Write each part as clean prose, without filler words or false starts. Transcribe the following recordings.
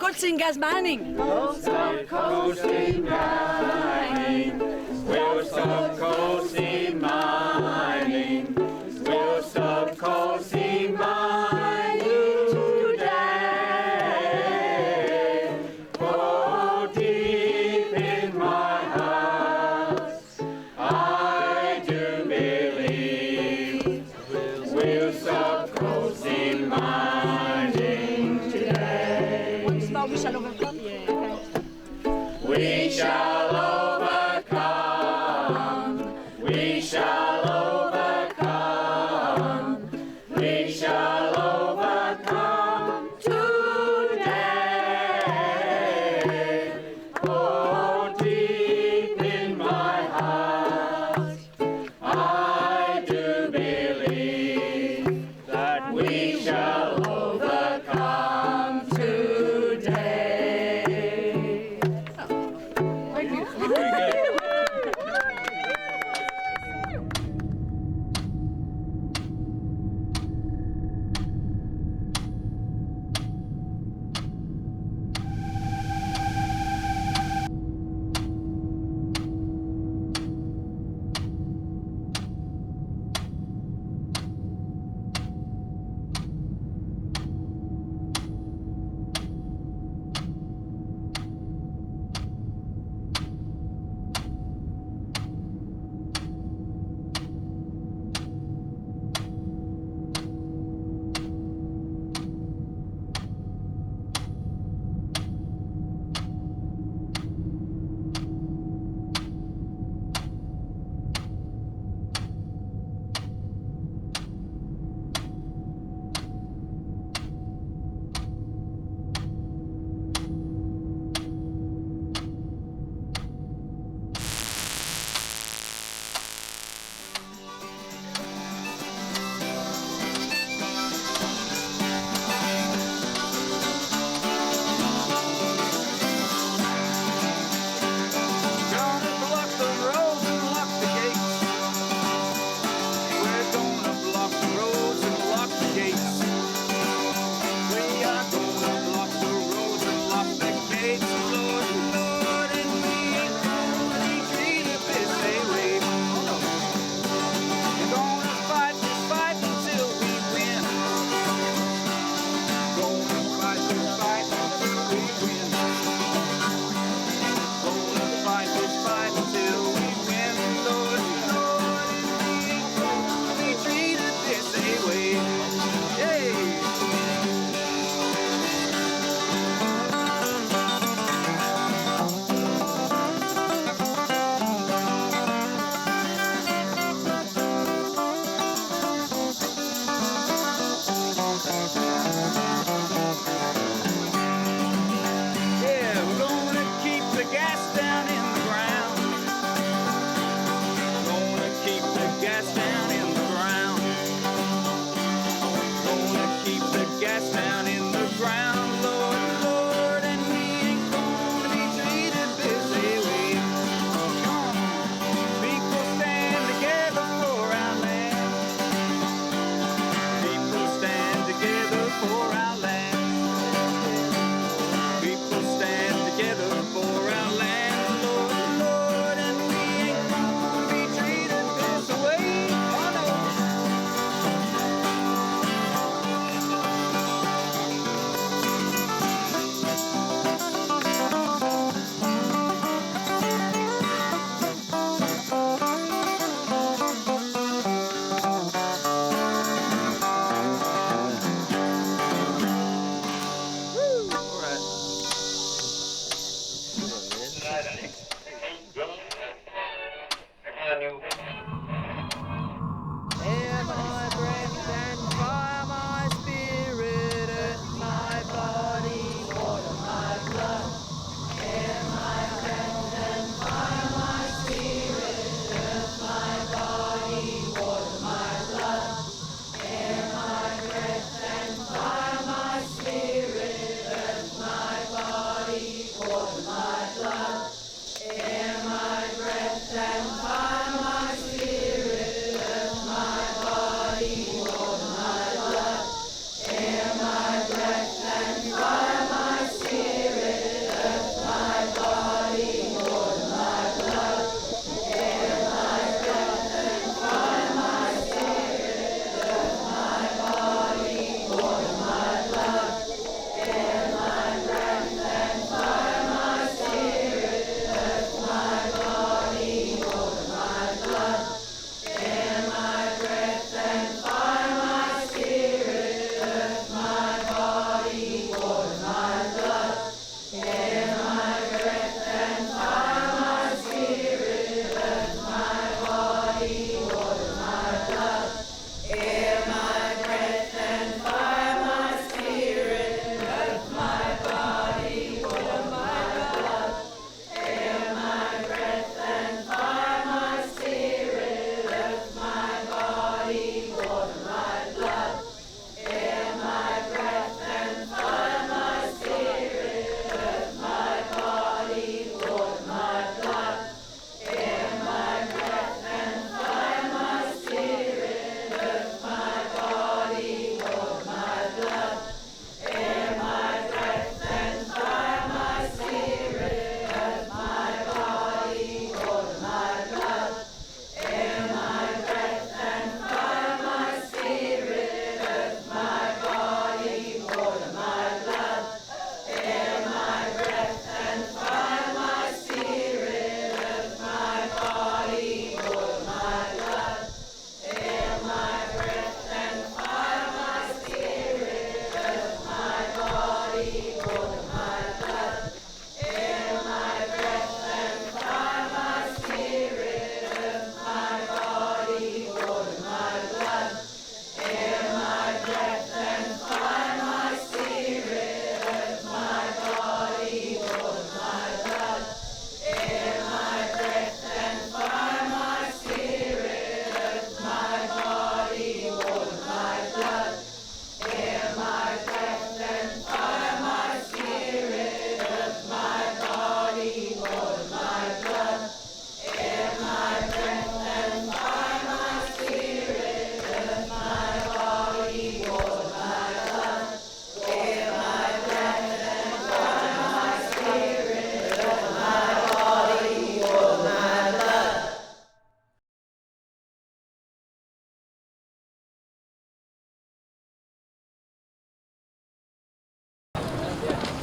Coaching gas mining. We'll stop coasting mining. We'll stop coasting mining. We'll stop coasting mining today. Oh, deep in my heart, I do believe we'll stop coasting mining today. We shall overcome. We shall overcome. We shall overcome. We shall overcome today. Oh, deep in my heart, I do believe that we shall overcome today.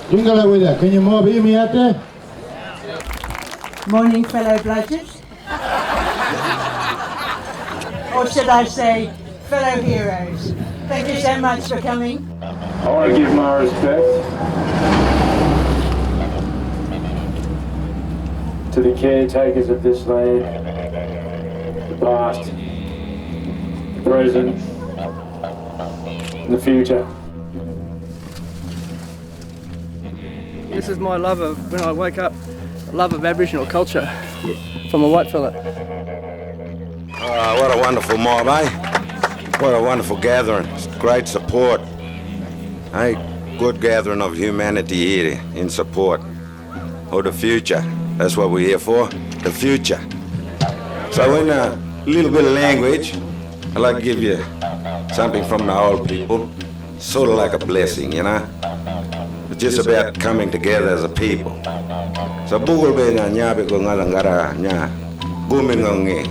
Jingle with you. Can you more beat me out there? Morning, fellow blighters. Or should I say, fellow heroes. Thank you so much for coming. I want to give my respect to the caretakers of this land, the past, the present, and the future. This is my love of, when I wake up, love of Aboriginal culture from a white fella. What a wonderful mob, eh? What a wonderful gathering. Great support. Hey, good gathering of humanity here in support of the future. That's what we're here for, the future. So in a little bit of language, I'd like to give you something from the old people, sort of like a blessing, you know? It's just about coming together as a people. So bugul be nya nyabe ko ngara nya gumi ngongi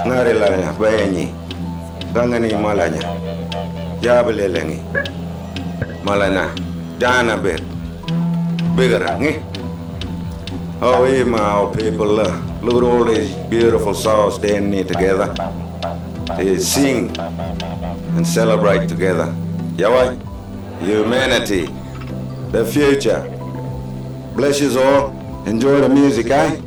ngare la nya bayanyi gangani malanya jabelelengi malana dana bet bigara ngi. Oh, hey, my old people, look at all these beautiful souls standing here together. They sing and celebrate together. Yawai, humanity, the future. Bless you all. Enjoy the music, eh?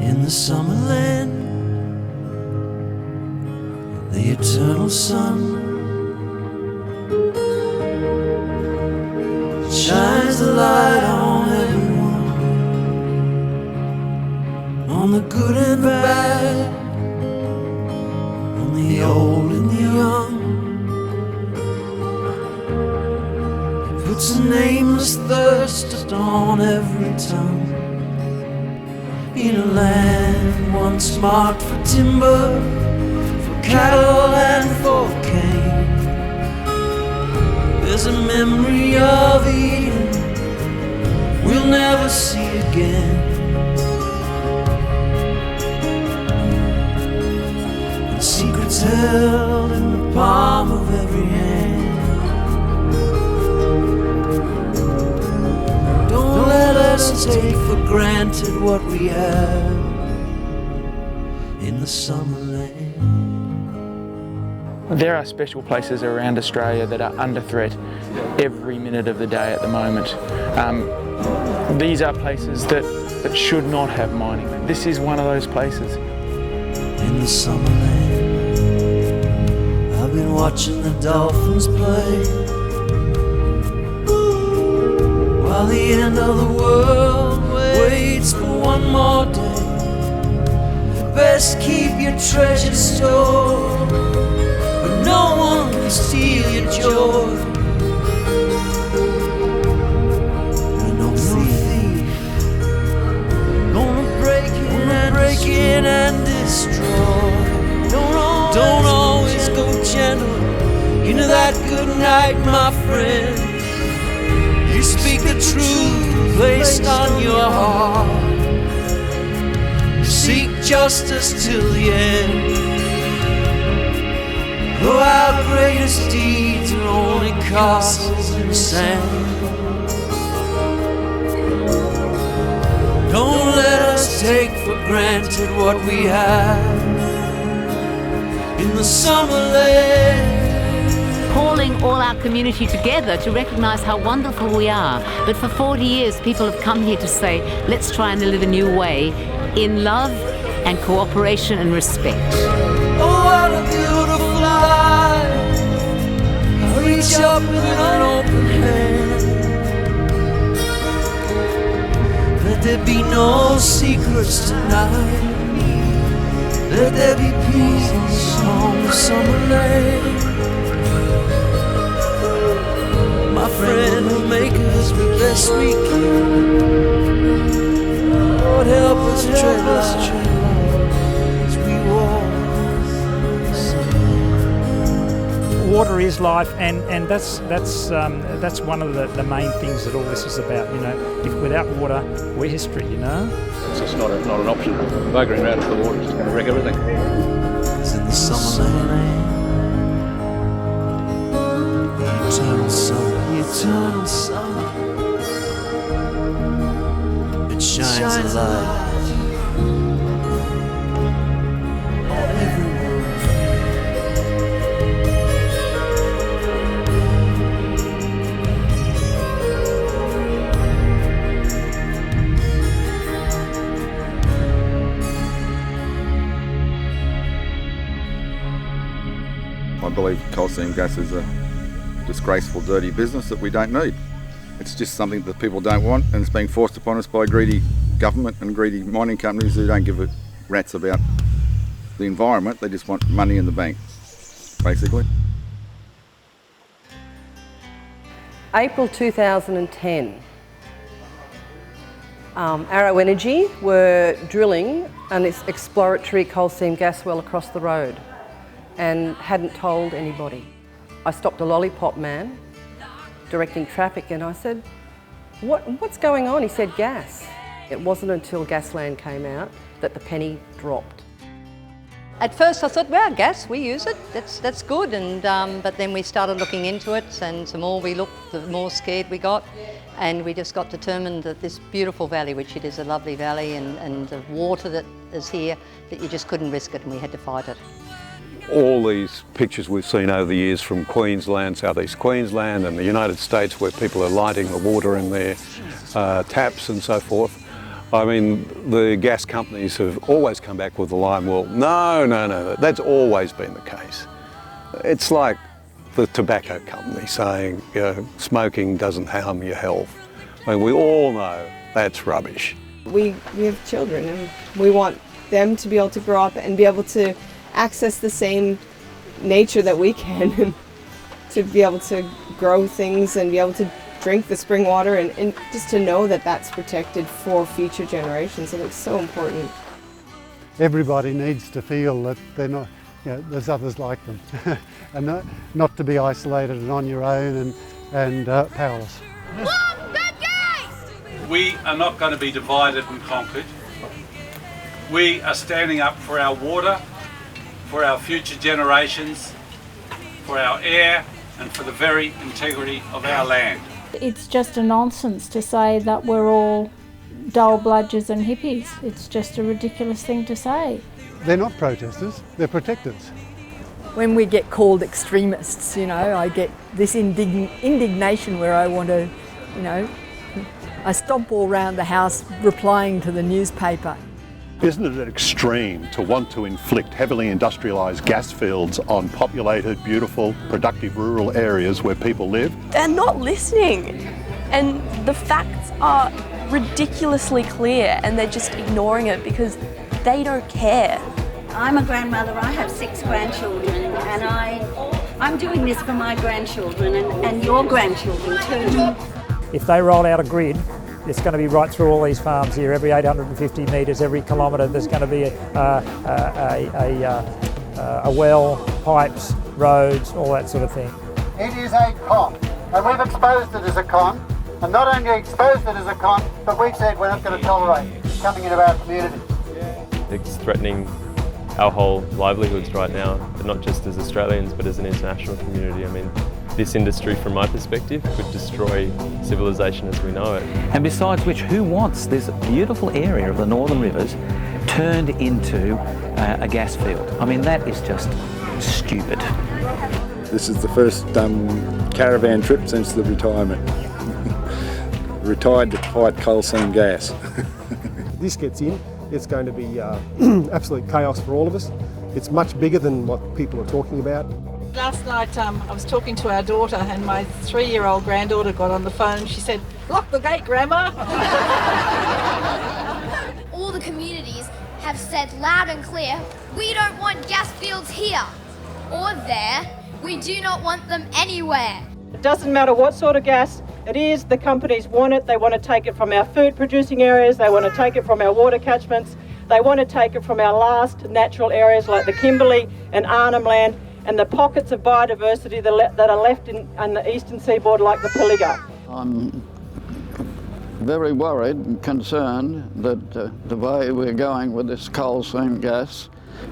In the summer land, the eternal sun shines the light on everyone, on the good and bad, on the old and the young. It puts a nameless thirst on every tongue. In a land once marked for timber, for cattle and for cane, there's a memory of Eden we'll never see again. And secrets held in the palm of every hand. Don't let us take for granted what we have in the summer land. There are special places around Australia that are under threat every minute of the day at the moment. These are places that should not have mining. This is one of those places. In the summer land, I've been watching the dolphins play, while the end of the world waits for one more day. Best keep your treasure stored, but no one can steal your joy. And no thief gonna break in and destroy. Don't always go gentle into that good night, my friend. You speak the truth placed on your heart. Seek justice till the end. Though our greatest deeds are only castles in the sand. Don't let us take for granted what we have in the summer land. Calling all our community together to recognise how wonderful we are. But for 40 years, people have come here to say, let's try and live a new way in love and cooperation and respect. Oh, what a beautiful life up with an open hand. Let there be no secrets tonight. Let there be peace on the summer lake. My friend, we'll make us the best we can. Lord, help us tread light as we walk. Water is life, and that's one of the main things that all this is about. You know, if without water, we're history. You know, it's just not an option. Buggering around for the water is just going to wreck everything. It's in the summer land, eternal summer. It shines a light. I believe coal seam gas is a disgraceful, dirty business that we don't need. It's just something that people don't want, and it's being forced upon us by greedy government and greedy mining companies who don't give a rat's about the environment. They just want money in the bank, basically. April 2010. Arrow Energy were drilling an exploratory coal seam gas well across the road and hadn't told anybody. I stopped a lollipop man directing traffic and I said, what's going on? He said, gas. It wasn't until Gasland came out that the penny dropped. At first I thought, well, gas, we use it, that's good, and but then we started looking into it, and the more we looked, the more scared we got, and we just got determined that this beautiful valley, which it is a lovely valley, and the water that is here, that you just couldn't risk it, and we had to fight it. All these pictures we've seen over the years from Queensland, southeast Queensland and the United States, where people are lighting the water in their taps and so forth. I mean, the gas companies have always come back with the line, well, no, that's always been the case. It's like the tobacco company saying, you know, smoking doesn't harm your health. I mean, we all know that's rubbish. We have children and we want them to be able to grow up and be able to access the same nature that we can, and to be able to grow things and be able to drink the spring water, and just to know that that's protected for future generations. I think it's so important. Everybody needs to feel that they're not, you know, there's others like them, and not to be isolated and on your own and powerless. We are not going to be divided and conquered. We are standing up for our water, for our future generations, for our air, and for the very integrity of our land. It's just a nonsense to say that we're all dull bludgers and hippies. It's just a ridiculous thing to say. They're not protesters, they're protectors. When we get called extremists, you know, I get this indignation where I want to, you know, I stomp all around the house replying to the newspaper. Isn't it extreme to want to inflict heavily industrialised gas fields on populated, beautiful, productive rural areas where people live? They're not listening, and the facts are ridiculously clear, and they're just ignoring it because they don't care. I'm a grandmother, I have 6 grandchildren, and I'm doing this for my grandchildren and your grandchildren too. If they roll out a grid, it's going to be right through all these farms here. Every 850 metres, every kilometre, there's going to be a well, pipes, roads, all that sort of thing. It is a con, and we've exposed it as a con, and not only exposed it as a con, but we've said we're not going to tolerate it coming into our community. It's threatening our whole livelihoods right now, but not just as Australians, but as an international community. I mean, this industry, from my perspective, could destroy civilization as we know it. And besides which, who wants this beautiful area of the Northern Rivers turned into a gas field? I mean, that is just stupid. This is the first caravan trip since the retirement. Retired to fight coal seam gas. This gets in, it's going to be absolute chaos for all of us. It's much bigger than what people are talking about. Last night I was talking to our daughter and my 3-year-old granddaughter got on the phone and she said, "Lock the gate, Grandma." All the communities have said loud and clear, we don't want gas fields here or there. We do not want them anywhere. It doesn't matter what sort of gas it is, the companies want it. They want to take it from our food producing areas, they want to take it from our water catchments, they want to take it from our last natural areas like the Kimberley and Arnhem Land and the pockets of biodiversity that are left on the eastern seaboard like the Pilliga. I'm very worried and concerned that the way we're going with this coal seam gas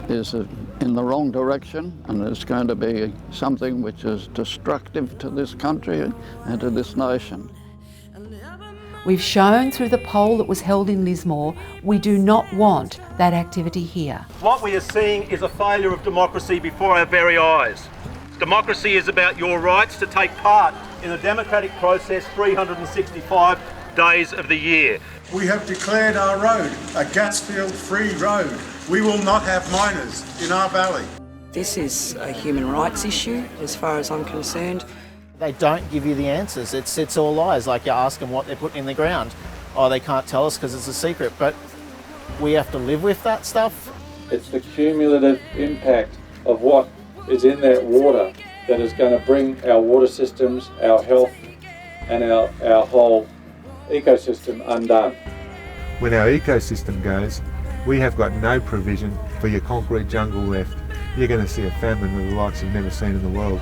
is in the wrong direction, and it's going to be something which is destructive to this country and to this nation. We've shown through the poll that was held in Lismore, we do not want that activity here. What we are seeing is a failure of democracy before our very eyes. Democracy is about your rights to take part in the democratic process 365 days of the year. We have declared our road a gas field free road. We will not have miners in our valley. This is a human rights issue as far as I'm concerned. They don't give you the answers. It's all lies. Like you ask them what they're putting in the ground. Oh, they can't tell us because it's a secret, but we have to live with that stuff. It's the cumulative impact of what is in that water that is going to bring our water systems, our health and our whole ecosystem undone. When our ecosystem goes, we have got no provision for your concrete jungle left. You're going to see a famine of the likes you've never seen in the world.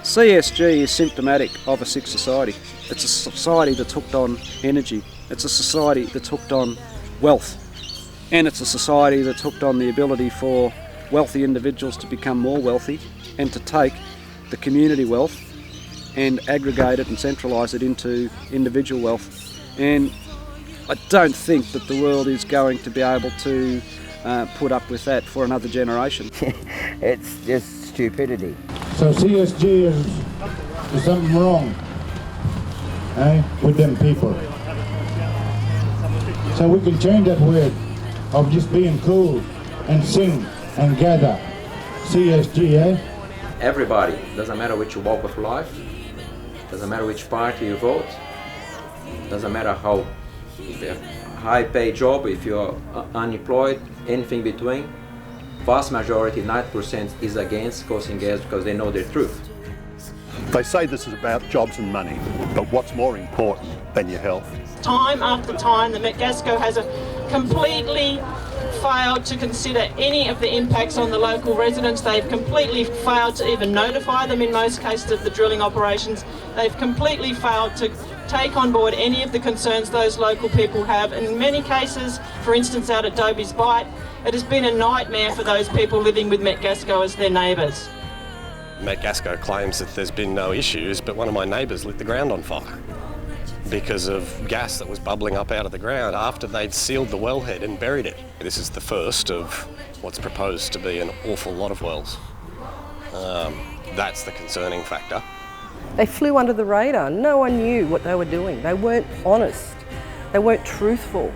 CSG is symptomatic of a sick society. It's a society that's hooked on energy. It's a society that's hooked on wealth. And it's a society that's hooked on the ability for wealthy individuals to become more wealthy and to take the community wealth and aggregate it and centralise it into individual wealth. And I don't think that the world is going to be able to put up with that for another generation. It's just stupidity. So CSG is something wrong, with them people. So we can change that word of just being cool and sing and gather. CSG, Everybody, doesn't matter which walk of life, doesn't matter which party you vote, doesn't matter how, if you have a high paid job, if you're unemployed, anything between, vast majority, 90% is against coal seam gas because they know the truth. They say this is about jobs and money, but what's more important than your health? Time after time, the Metgasco has completely failed to consider any of the impacts on the local residents. They've completely failed to even notify them in most cases of the drilling operations. They've completely failed to take on board any of the concerns those local people have. And in many cases, for instance out at Dobie's Bight, it has been a nightmare for those people living with Metgasco as their neighbours. Metgasco claims that there's been no issues, but one of my neighbours lit the ground on fire because of gas that was bubbling up out of the ground after they'd sealed the wellhead and buried it. This is the first of what's proposed to be an awful lot of wells. That's the concerning factor. They flew under the radar. No one knew what they were doing. They weren't honest. They weren't truthful.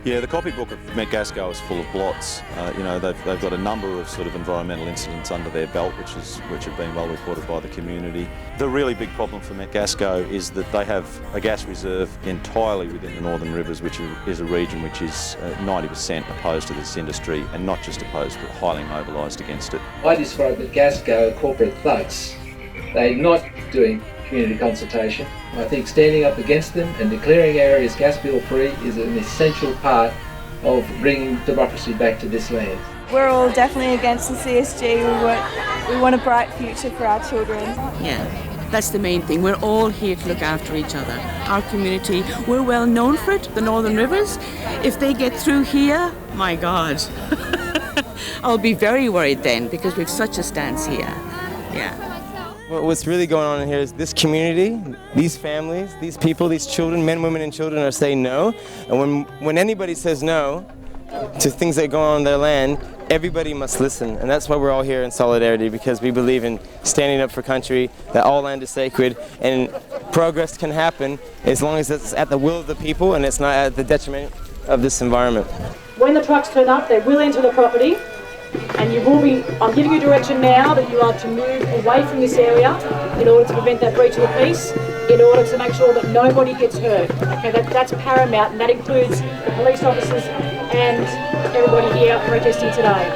Yeah, the copybook of Metgasco is full of blots. They've got a number of sort of environmental incidents under their belt, which have been well reported by the community. The really big problem for Metgasco is that they have a gas reserve entirely within the Northern Rivers, which is a region which is 90% opposed to this industry, and not just opposed, but highly mobilised against it. I describe Metgasco corporate thugs. They're not doing community consultation. I think standing up against them and declaring areas gas bill free is an essential part of bringing democracy back to this land. We're all definitely against the CSG. We want a bright future for our children. Yeah, that's the main thing. We're all here to look after each other. Our community, we're well known for it, the Northern Rivers. If they get through here, my God, I'll be very worried then because we've such a stance here. Yeah. What's really going on in here is this community, these families, these people, these children, men, women and children are saying no. And when anybody says no to things that go on in their land, everybody must listen. And that's why we're all here in solidarity, because we believe in standing up for country, that all land is sacred, and progress can happen as long as it's at the will of the people and it's not at the detriment of this environment. When the trucks turn up, they will enter the property. And you will be, I'm giving you direction now that you are to move away from this area in order to prevent that breach of the peace, in order to make sure that nobody gets hurt. Okay, that's paramount, and that includes the police officers and everybody here protesting today.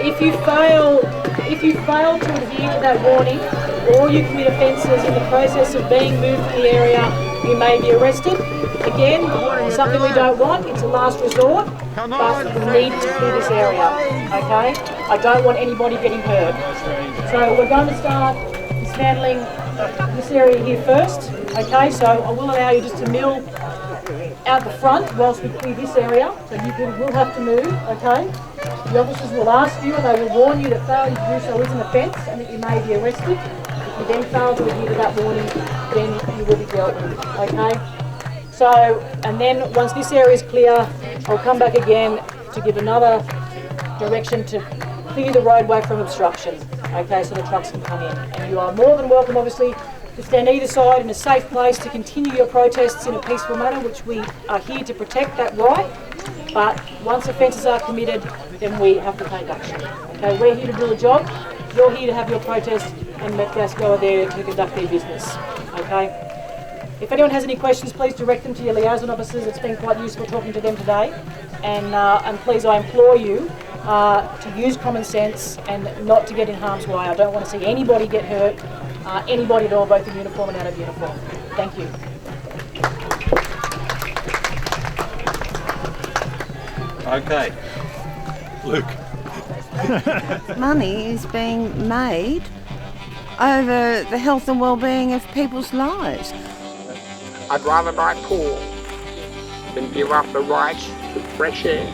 If you fail to adhere to that warning, or you commit offences in the process of being moved from the area, you may be arrested. Again, something we don't want, it's a last resort, but we need to clear this area, okay? I don't want anybody getting hurt. So we're going to start dismantling this area here first, okay? So I will allow you just to mill out the front whilst we clear this area, so you will have to move, okay? The officers will ask you and they will warn you that failure to do so is an offence and that you may be arrested. If you then fail to adhere to that warning, then you will be dealt with, okay? So, and then once this area is clear, I'll come back again to give another direction to clear the roadway from obstruction, okay, so the trucks can come in. And you are more than welcome, obviously, to stand either side in a safe place to continue your protests in a peaceful manner, which we are here to protect that right. But once offences are committed, then we have to take action. Okay, we're here to do a job. You're here to have your protest, and Metgasco are there to conduct their business. Okay. If anyone has any questions, please direct them to your liaison officers. It's been quite useful talking to them today. And please, I implore you to use common sense and not to get in harm's way. I don't want to see anybody get hurt, anybody at all, both in uniform and out of uniform. Thank you. Okay. Luke. Money is being made over the health and well-being of people's lives. I'd rather die poor than give up the rights to fresh air,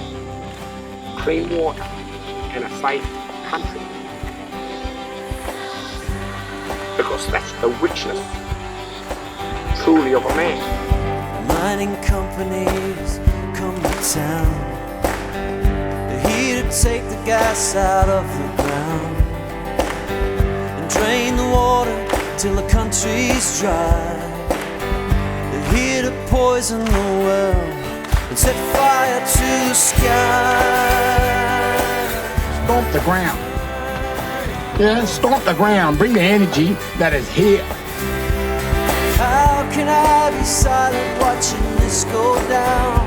clean water, and a safe country. Because that's the richness, truly, of a man. Mining companies come to town. They're here to take the gas out of the ground and drain the water till the country's dry. They're here to poison the well and set fire to the sky. Stomp the ground. Yeah, stomp the ground. Bring the energy that is here. How can I be silent watching this go down?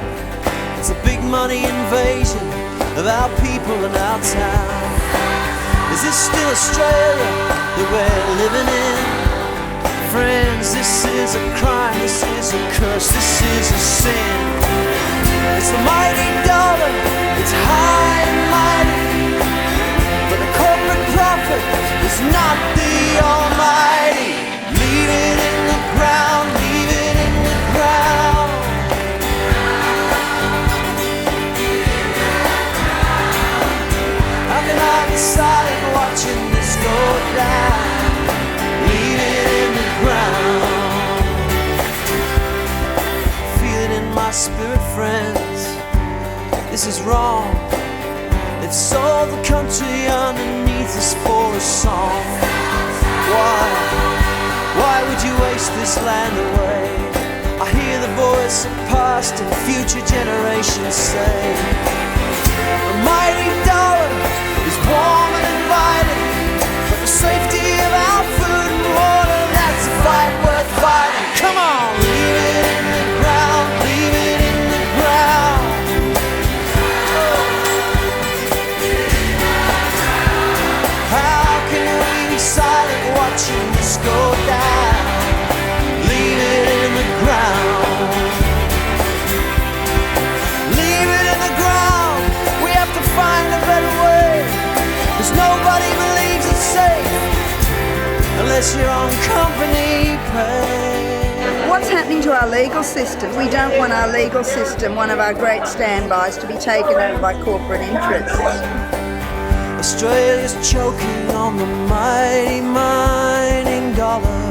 It's a big money invasion of our people and our town. Is this still Australia that we're living in? Friends, this is a crime, this is a curse, this is a sin. It's the mighty dollar, it's high and mighty, but the corporate profit is not the almighty. Leave it in the ground, leave it in the ground. How can I be silent watching this go down? Leave it in the ground. Feel it in my spirit, friends. This is wrong. They've sold the country underneath us for a song. Why would you waste this land away? I hear the voice of past and future generations say, the mighty dollar is warm and inviting, but the safety of our food and water, that's a fight worth fighting. Come on, leave it in the ground, leave it in the ground. How can we be silent watching this go down? Leave it in the ground. Leave it in the ground. We have to find a better way, 'cause nobody believes it's safe unless you're on company pay. What's happening to our legal system? We don't want our legal system, one of our great standbys, to be taken over by corporate interests. Australia's choking on the mighty mining dollar.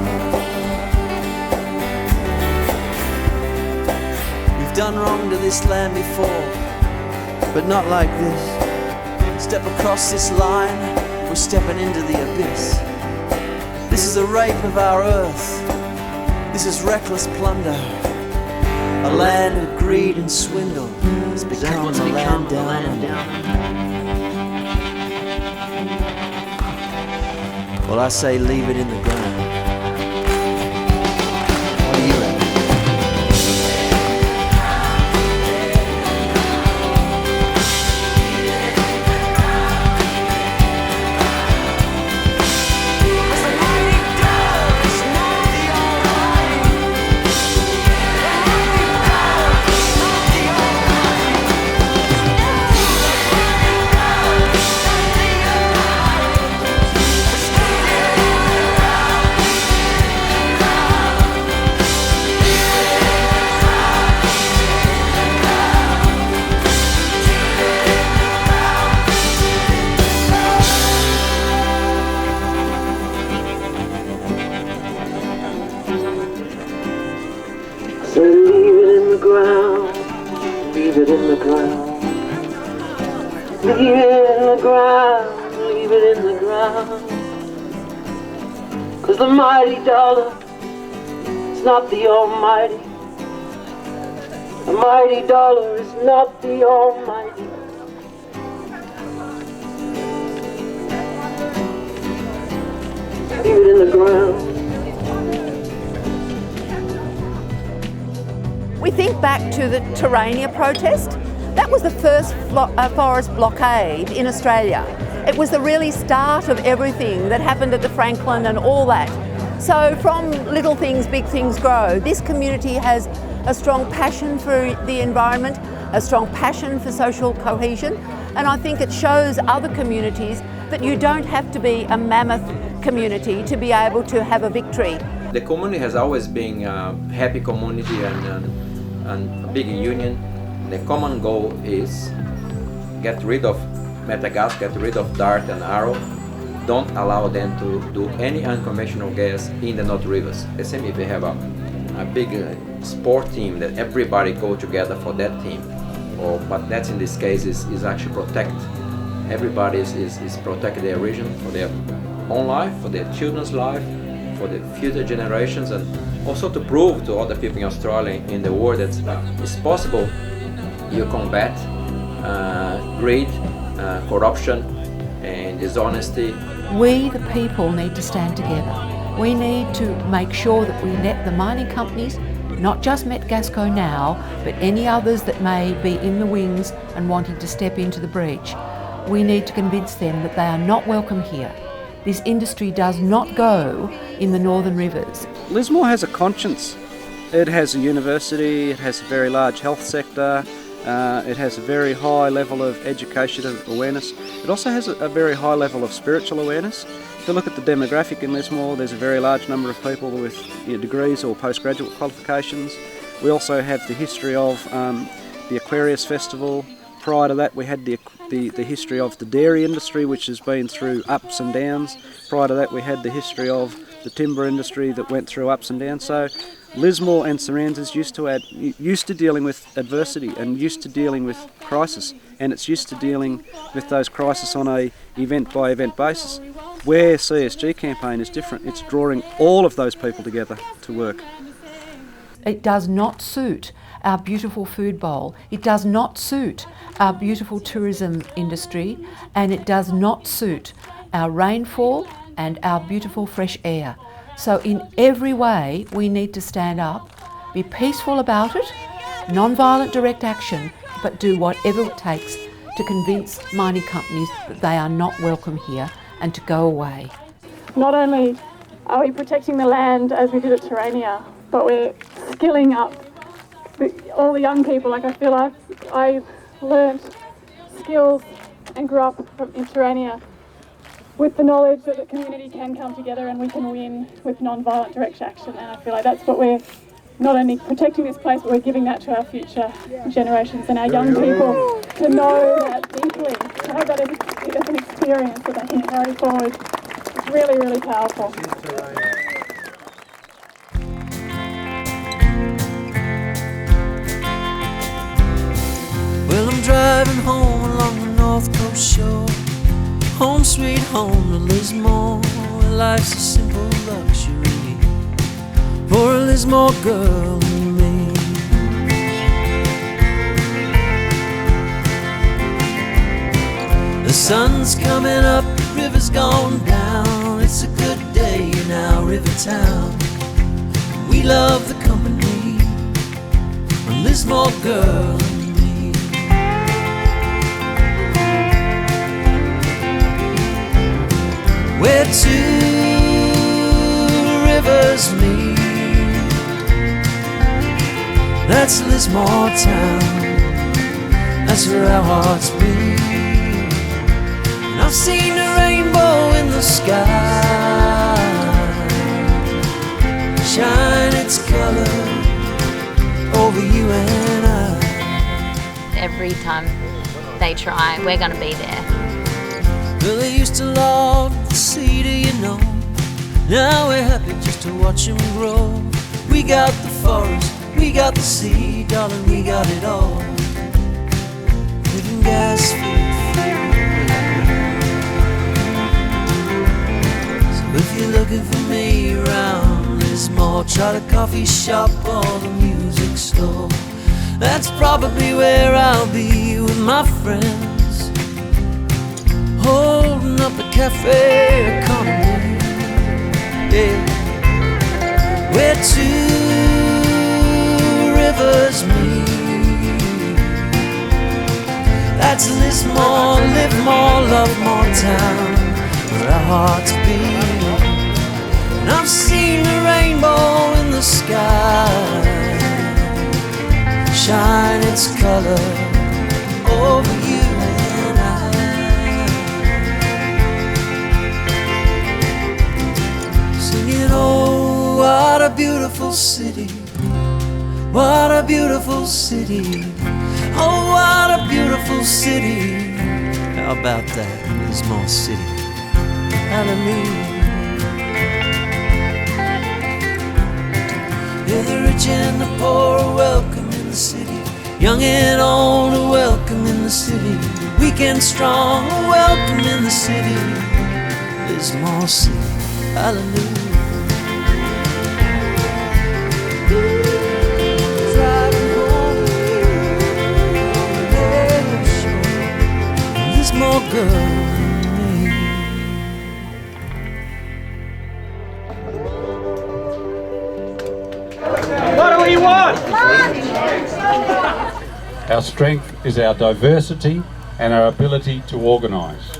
We've done wrong to this land before, but not like this. Step across this line, we're stepping into the abyss. This is a rape of our earth. This is reckless plunder. A land of greed and swindle has become a land down. Well, I say leave it in the ground. What do you reckon? So leave it in the ground, leave it in the ground. Leave it in the ground, leave it in the ground. 'Cause the mighty dollar is not the almighty. The mighty dollar is not the almighty. Leave it in the ground. We think back to the Terrania protest. That was the first forest blockade in Australia. It was the really start of everything that happened at the Franklin and all that. So from little things, big things grow. This community has a strong passion for the environment, a strong passion for social cohesion, and I think it shows other communities that you don't have to be a mammoth community to be able to have a victory. The community has always been a happy community and a big union. The common goal is get rid of metagas, get rid of dart and arrow. Don't allow them to do any unconventional gas in the North Rivers. The same if they have a big sport team that everybody go together for that team. But that's in this case is actually protect. Everybody is protect their region for their own life, for their children's life, for the future generations, and also to prove to other people in Australia, in the world, that it's possible you combat greed, corruption and dishonesty. We, the people, need to stand together. We need to make sure that we let the mining companies, not just Metgasco now, but any others that may be in the wings and wanting to step into the breach, we need to convince them that they are not welcome here. This industry does not go in the Northern Rivers. Lismore has a conscience. It has a university, it has a very large health sector, it has a very high level of education and awareness. It also has a very high level of spiritual awareness. If you look at the demographic in Lismore, there's a very large number of people with degrees or postgraduate qualifications. We also have the history of the Aquarius Festival. Prior to that, we had the history of the dairy industry, which has been through ups and downs. Prior to that, we had the history of the timber industry that went through ups and downs. So Lismore and surroundings used to dealing with adversity and used to dealing with crisis, and it's used to dealing with those crises on a event by event basis. Where CSG campaign is different, it's drawing all of those people together to work. It does not suit our beautiful food bowl. It does not suit our beautiful tourism industry, and it does not suit our rainfall and our beautiful fresh air. So in every way we need to stand up, be peaceful about it, non-violent direct action, but do whatever it takes to convince mining companies that they are not welcome here and to go away. Not only are we protecting the land as we did at Terrania, but we're skilling up all the young people. Like I feel like I learnt skills and grew up in Terrania with the knowledge that the community can come together and we can win with non-violent direct action. And I feel like that's what we're not only protecting this place, but we're giving that to our future generations and our young people to know that deeply, to have that as an experience that they can carry forward. It's really, really powerful. Well, I'm driving home along the North Coast shore. Home sweet home to Lismore, where life's a simple luxury for a Lismore girl and me. The sun's coming up, the river's gone down, it's a good day in our river town. We love the company of Lismore girl and me. Where two rivers meet, that's Lismore town. That's where our hearts beat. And I've seen a rainbow in the sky, shine its color over you and I. Every time they try, we're going to be there. Well, they used to love the sea, do you know? Now we're happy just to watch them grow. We got the forest, we got the sea, darling, we got it all. Living gas free. So if you're looking for me around Lismore, try the coffee shop or the music store. That's probably where I'll be with my friends, holding up a cafe economy. Yeah. Where two rivers meet, that's Lismore, live more, love more town, where our hearts beat. And I've seen the rainbow in the sky, shine its color over you and I. Singing, oh, what a beautiful city, what a beautiful city, oh, what a beautiful city. How about that, Lismore City? Hallelujah. Yeah, the rich and the poor are welcome in the city, young and old are welcome in the city, weak and strong are welcome in the city. Lismore City, hallelujah. More girl than me. What do we want? Our strength is our diversity and our ability to organise.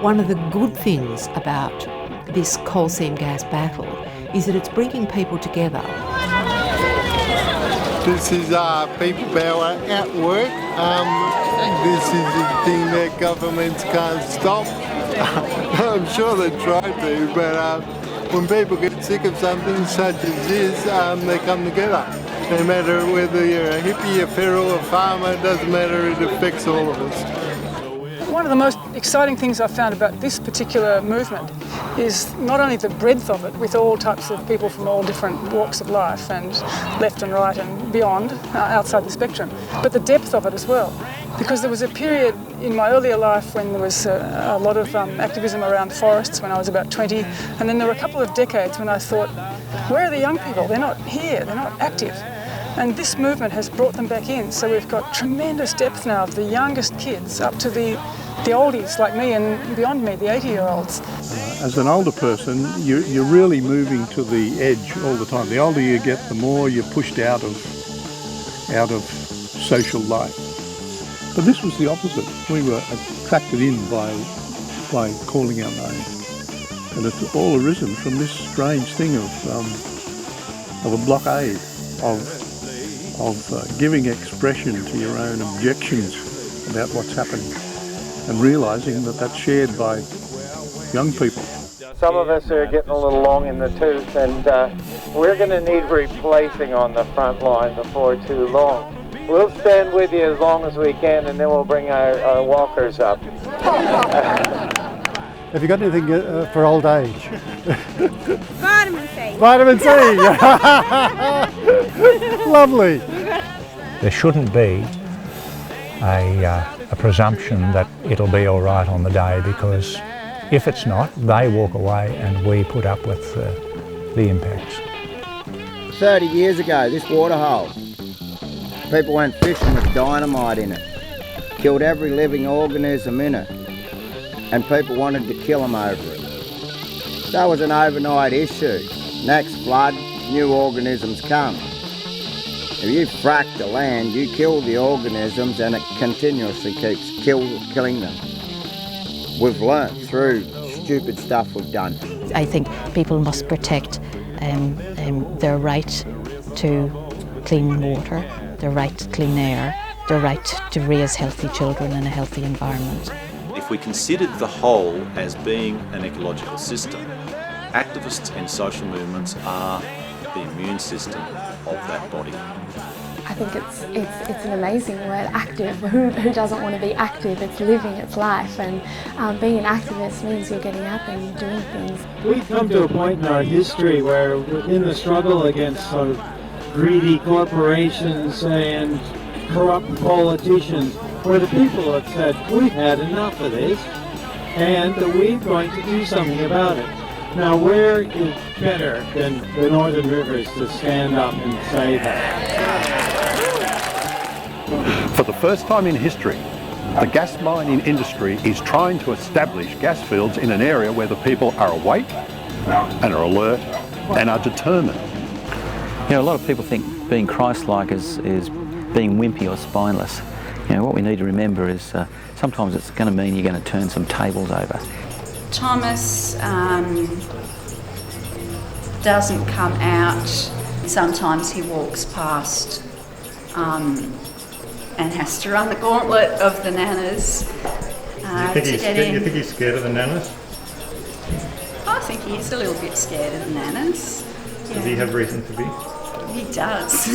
One of the good things about this coal seam gas battle is that it's bringing people together. This is people power at work. This is the thing that governments can't stop. I'm sure they try to, but when people get sick of something such as this, they come together. No matter whether you're a hippie, a feral, a farmer, it doesn't matter, it affects all of us. One of the most exciting things I've found about this particular movement is not only the breadth of it, with all types of people from all different walks of life and left and right and beyond, outside the spectrum, but the depth of it as well. Because there was a period in my earlier life when there was a lot of activism around forests when I was about 20, and then there were a couple of decades when I thought, where are the young people? They're not here, they're not active. And this movement has brought them back in, so we've got tremendous depth now of the youngest kids up to the oldies like me and beyond me, the 80-year-olds. As an older person, you're really moving to the edge all the time. The older you get, the more you're pushed out of social life. But this was the opposite. We were attracted in by calling our name. And it's all arisen from this strange thing of a blockade, of giving expression to your own objections about what's happening, and realising that that's shared by young people. Some of us are getting a little long in the tooth, and we're going to need replacing on the front line before too long. We'll stand with you as long as we can, and then we'll bring our walkers up. Have you got anything for old age? Vitamin C. Vitamin C! Lovely. There shouldn't be a presumption that it'll be all right on the day, because if it's not, they walk away and we put up with the impacts. 30 years ago, this waterhole, people went fishing with dynamite in it, killed every living organism in it, and people wanted to kill them over it. That was an overnight issue. Next flood, new organisms come. If you frack the land, you kill the organisms and it continuously keeps killing them. We've learnt through stupid stuff we've done. I think people must protect their right to clean water, their right to clean air, their right to raise healthy children in a healthy environment. If we considered the whole as being an ecological system, activists and social movements are the immune system of that body. I think it's an amazing word, active. Who doesn't want to be active? It's living its life, and being an activist means you're getting out there and you're doing things. We've come to a point in our history where in the struggle against sort of greedy corporations and corrupt politicians, where the people have said, we've had enough of this, and that we're going to do something about it. Now, where is better than the Northern Rivers to stand up and say that? For the first time in history, the gas mining industry is trying to establish gas fields in an area where the people are awake and are alert and are determined. You know, a lot of people think being Christ-like is being wimpy or spineless. You know, what we need to remember is sometimes it's going to mean you're going to turn some tables over. Thomas doesn't come out. Sometimes he walks past and has to run the gauntlet of the nanas. You think he's scared of the nanas? I think he's a little bit scared of the nanas. Does he have reason to be? He does.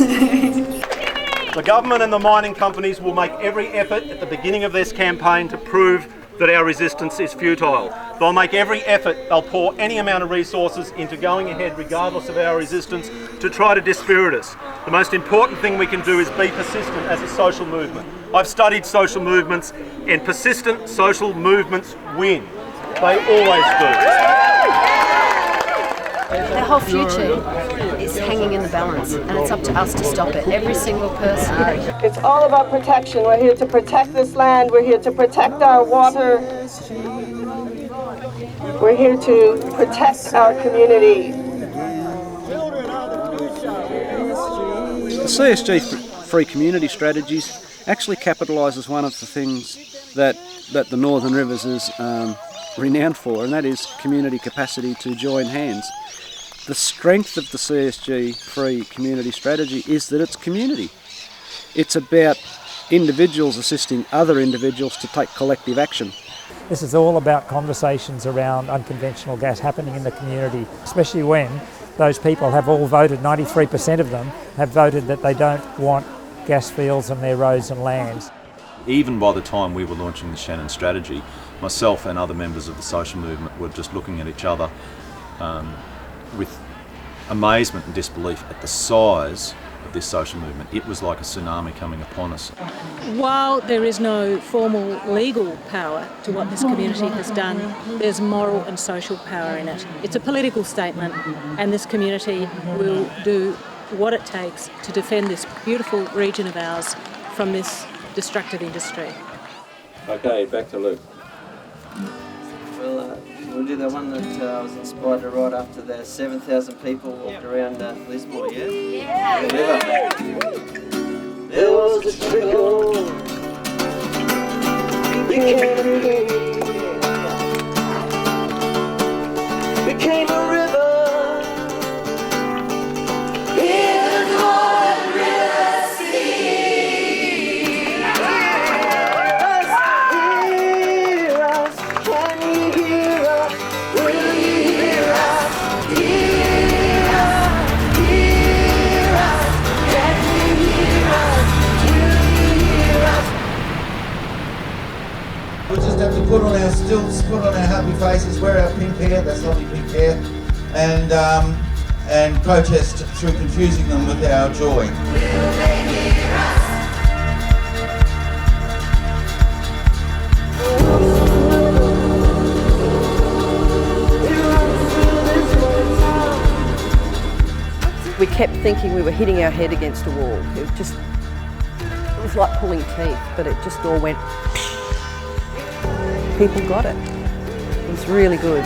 The government and the mining companies will make every effort at the beginning of this campaign to prove that our resistance is futile. They'll make every effort, they'll pour any amount of resources into going ahead regardless of our resistance to try to dispirit us. The most important thing we can do is be persistent as a social movement. I've studied social movements, and persistent social movements win. They always do. Their whole future is hanging in the balance, and it's up to us to stop it, every single person. It's all about protection. We're here to protect this land, we're here to protect our water, we're here to protect our community. The CSG Free Community Strategies actually capitalises one of the things that the Northern Rivers is renowned for, and that is community capacity to join hands. The strength of the CSG Free Community Strategy is that it's community. It's about individuals assisting other individuals to take collective action. This is all about conversations around unconventional gas happening in the community, especially when those people have all voted, 93% of them have voted that they don't want gas fields on their roads and lands. Even by the time we were launching the Shannon strategy, myself and other members of the social movement were just looking at each other with amazement and disbelief at the size of this social movement. It was like a tsunami coming upon us. While there is no formal legal power to what this community has done, there's moral and social power in it. It's a political statement, and this community will do what it takes to defend this beautiful region of ours from this destructive industry. Okay, back to Luke. We'll do the one that I was inspired to write after the 7,000 people walked around Lismore, yeah? There was a trickle, became a river. In the Northern River Sea. Hear us, can you hear us? Will you hear us? Hear us, hear us. Can you hear us? Will you hear us? We just have to put on our stilts, put on our happy faces, wear our pink hair, that's lovely pink hair, and protest through confusing them with our joy. We kept thinking we were hitting our head against a wall. It was like pulling teeth, but it just all went. People got it. It was really good.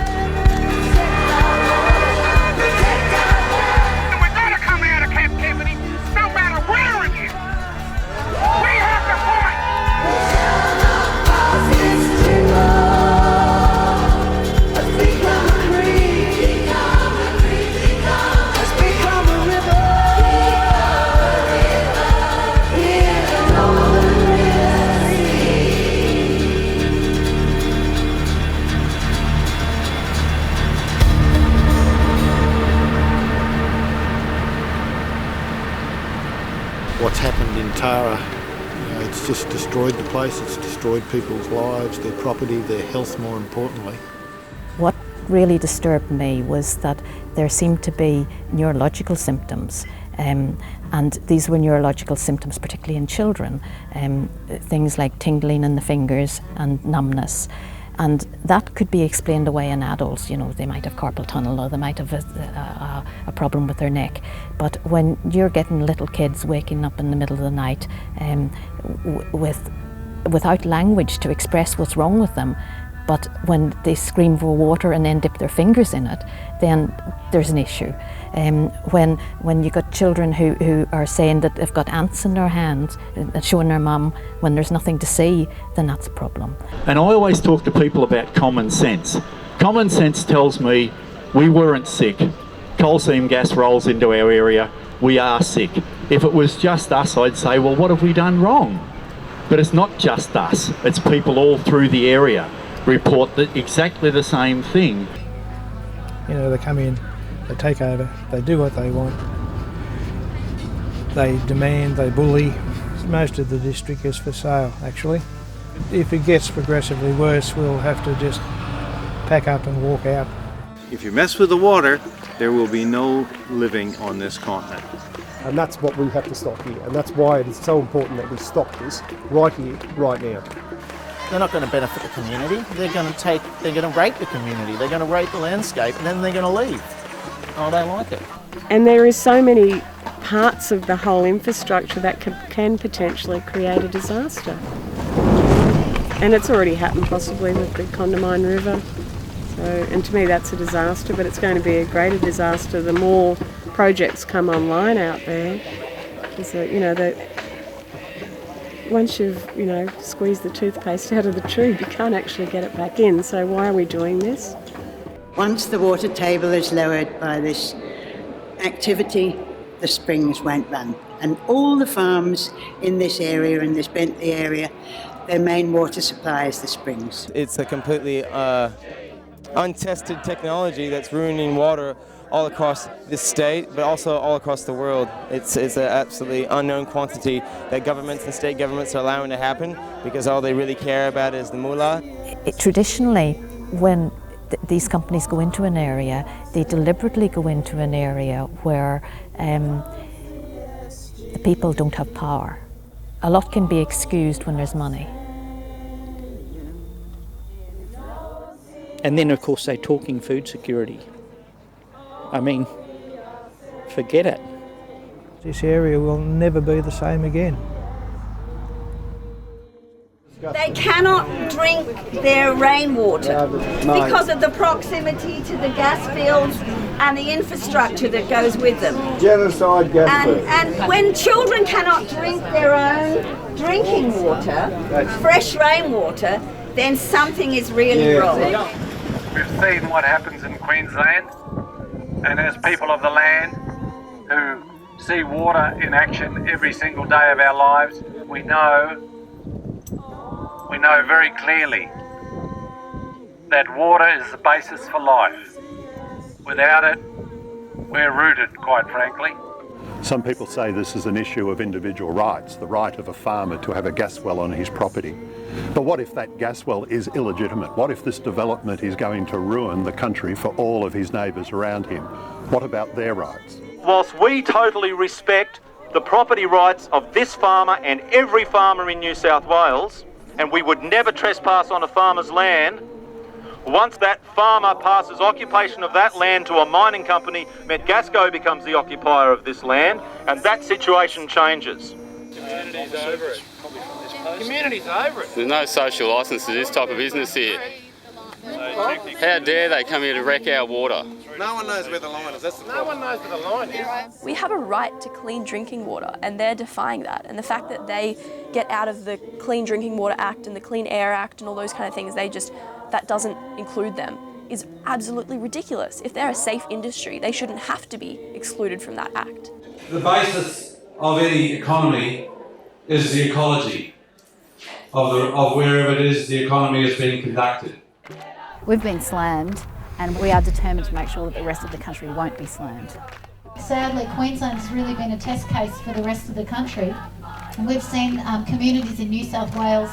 what's happened in Tara. It's just destroyed the place, it's destroyed people's lives, their property, their health more importantly. What really disturbed me was that there seemed to be neurological symptoms, and these were neurological symptoms particularly in children, things like tingling in the fingers and numbness. And that could be explained away in adults. You know, they might have carpal tunnel or they might have a problem with their neck. But when you're getting little kids waking up in the middle of the night without language to express what's wrong with them, but when they scream for water and then dip their fingers in it, then there's an issue. When you got children who are saying that they've got ants in their hands and showing their mum when there's nothing to see, then that's a problem. And I always talk to people about common sense. Common sense tells me we weren't sick. Coal seam gas rolls into our area, we are sick. If it was just us, I'd say, well, what have we done wrong? But it's not just us, it's people all through the area report exactly the same thing. You know, they come in, they take over, they do what they want, they demand, they bully. Most of the district is for sale, actually. If it gets progressively worse, we'll have to just pack up and walk out. If you mess with the water, there will be no living on this continent. And that's what we have to stop here, and that's why it is so important that we stop this right here, right now. They're not going to benefit the community. They're going to rape the community. They're going to rape the landscape, and then they're going to leave. Oh, they like it. And there is so many parts of the whole infrastructure that can potentially create a disaster. And it's already happened possibly with the Condamine River. So, and to me that's a disaster, but it's going to be a greater disaster the more projects come online out there. So, you know, that once you've, squeezed the toothpaste out of the tube, you can't actually get it back in. So why are we doing this? Once the water table is lowered by this activity, the springs won't run. And all the farms in this area, in this Bentley area, their main water supply is the springs. It's a completely untested technology that's ruining water all across the state, but also all across the world. It's an absolutely unknown quantity that governments and state governments are allowing to happen because all they really care about is the moolah. Traditionally, when these companies go into an area, they deliberately go into an area where the people don't have power. A lot can be excused when there's money. And then, of course, they're talking food security. I mean, forget it. This area will never be the same again. They cannot drink their rainwater because of the proximity to the gas fields and the infrastructure that goes with them. Genocide gas fields. And when children cannot drink their own drinking water, fresh rainwater, then something is really wrong. We've seen what happens in Queensland, and as people of the land who see water in action every single day of our lives, we know very clearly that water is the basis for life. Without it, we're rooted, quite frankly. Some people say this is an issue of individual rights, the right of a farmer to have a gas well on his property. But what if that gas well is illegitimate? What if this development is going to ruin the country for all of his neighbours around him? What about their rights? Whilst we totally respect the property rights of this farmer and every farmer in New South Wales, and we would never trespass on a farmer's land, once that farmer passes occupation of that land to a mining company, Metgasco becomes the occupier of this land, and that situation changes. Community's over it. Community's over it. There's no social licence to this type of business here. How dare they come here to wreck our water? No one knows where the line is. That's the problem. No one knows where the line is. We have a right to clean drinking water, and they're defying that. And the fact that they get out of the Clean Drinking Water Act and the Clean Air Act and all those kind of things, that doesn't include them, is absolutely ridiculous. If they're a safe industry, they shouldn't have to be excluded from that act. The basis of any economy is the ecology of wherever it is the economy is being conducted. We've been slammed, and we are determined to make sure that the rest of the country won't be slammed. Sadly, Queensland has really been a test case for the rest of the country. We've seen communities in New South Wales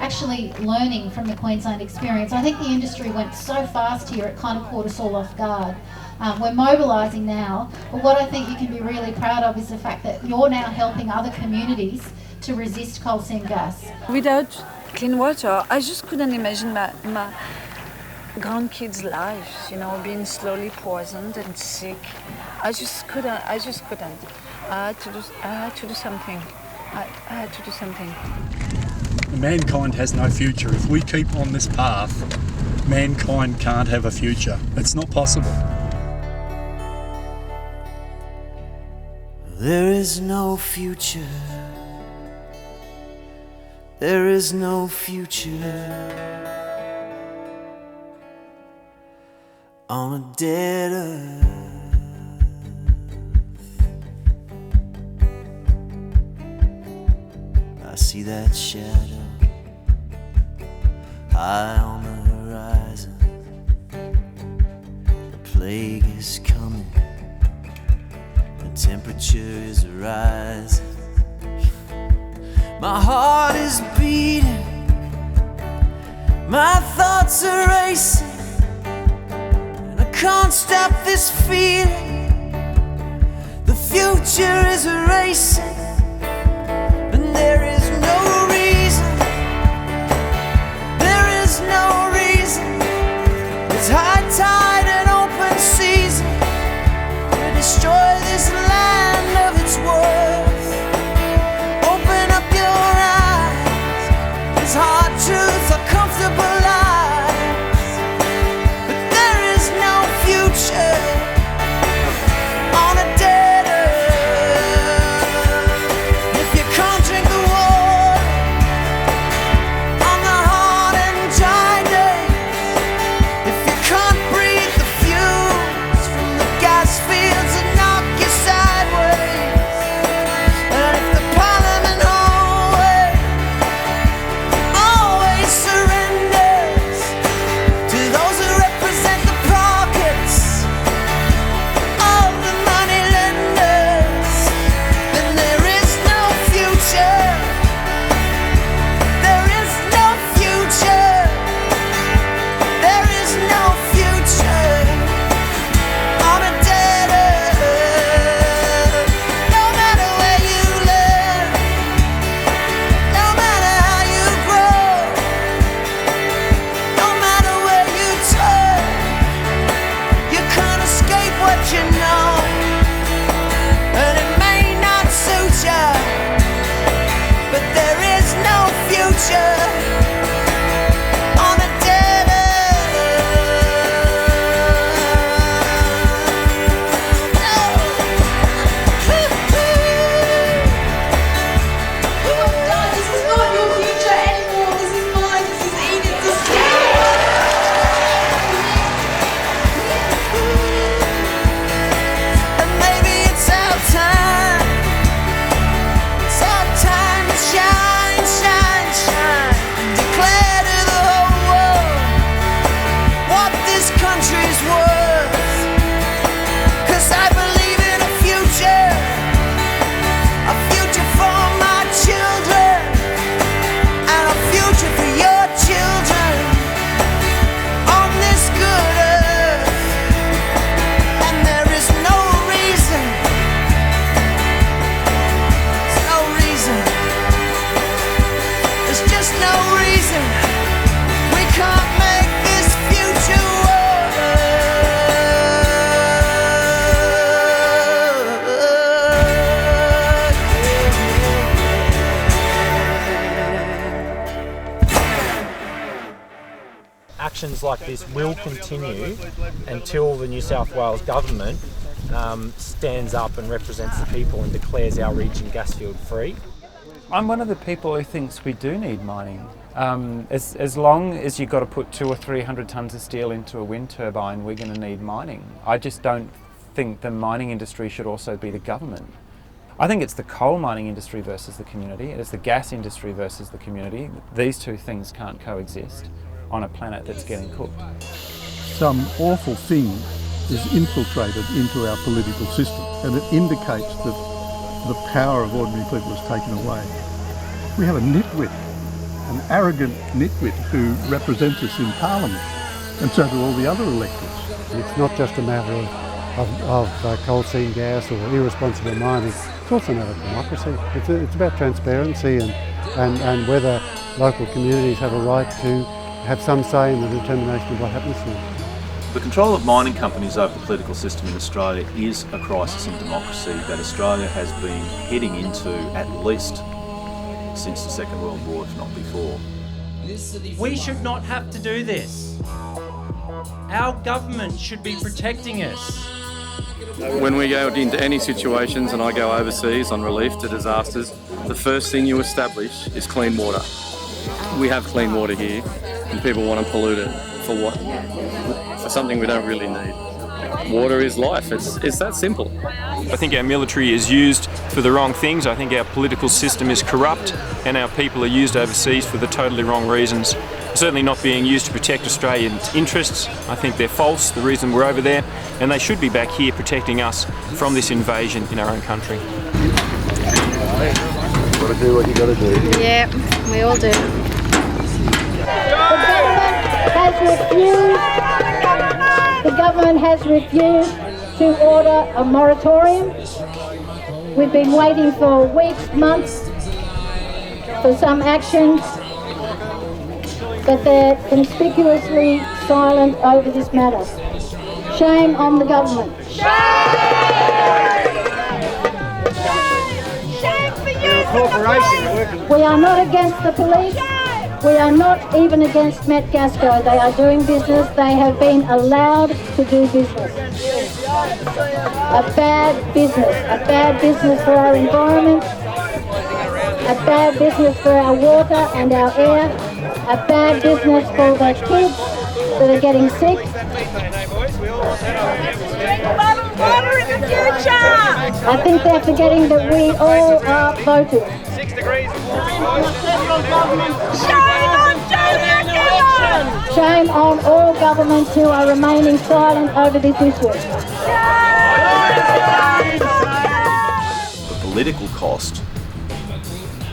actually learning from the Queensland experience. I think the industry went so fast here, it kind of caught us all off guard. We're mobilising now, but what I think you can be really proud of is the fact that you're now helping other communities to resist coal seam gas. Without clean water, I just couldn't imagine my grandkids' lives, you know, being slowly poisoned and sick. I just couldn't. I had to do something. I had to do something. Mankind has no future. If we keep on this path, mankind can't have a future. It's not possible. There is no future. There is no future on a dead earth. I see that shadow high on the horizon. The plague is coming. The temperature is rising. My heart is beating. My thoughts are racing. And I can't stop this feeling. The future is racing. And there is no reason. There is no reason. It's high tide and open season to destroy this land of its worth. Open up your eyes. It's hard truth or comfortable lies. But there is no future on a dead earth. If you can't drink the water on the hard and dry days, if you can't breathe the fumes from the gas fields that knock you sideways, and if the parliament always surrenders to those who represent the pockets of the money lenders, then there is no future. There is no future. There is no future on a dead earth. No matter where you live, no matter how you grow, no matter where you turn, you can't escape what you know. And it may not suit you, but there is no future on a dead This is not your future anymore. This is mine. This is Enid's. This is And maybe it's our time. It's our time to shine, shine, shine. Declare to the whole world what this country's worth. 'Cause I believe in a future for my children, and a future for your children on this good earth. And there is no reason, there's no reason, there's just no reason we can't make this future Actions like this will continue until the New South Wales government stands up and represents the people and declares our region gas field free. I'm one of the people who thinks we do need mining. As long as you've got to put 200 or 300 tonnes of steel into a wind turbine, we're going to need mining. I just don't think the mining industry should also be the government. I think it's the coal mining industry versus the community. It's the gas industry versus the community. These two things can't coexist on a planet that's getting cooked. Some awful thing is infiltrated into our political system, and it indicates that the power of ordinary people is taken away. We have a nitwit, an arrogant nitwit who represents us in Parliament, and so do all the other electors. It's not just a matter of coal seam gas or irresponsible mining, it's also a matter of democracy. It's about transparency and whether local communities have a right to have some say in the determination of what happens to them. The control of mining companies over the political system in Australia is a crisis in democracy that Australia has been heading into at least since the Second World War, if not before. We should not have to do this. Our government should be protecting us. When we go into any situations, and I go overseas on relief to disasters, the first thing you establish is clean water. We have clean water here, and people want to pollute it. For what? For something we don't really need. Water is life. It's that simple. I think our military is used for the wrong things. I think our political system is corrupt, and our people are used overseas for the totally wrong reasons. Certainly not being used to protect Australian interests. I think they're false, the reason we're over there, and they should be back here protecting us from this invasion in our own country. You've got to do what you got to do. Yeah, we all do. The government has refused to order a moratorium. We've been waiting for weeks, months for some actions, but they're conspicuously silent over this matter. Shame on the government. We are not against the police. We are not even against Metgasco. They are doing business. They have been allowed to do business. A bad business for our environment, a bad business for our water and our air, a bad business for the kids that are getting sick. Water in the future! I think they're forgetting that we all are voters. 6 degrees. Shame on Julia! Shame on all governments who are remaining silent over this issue. The political cost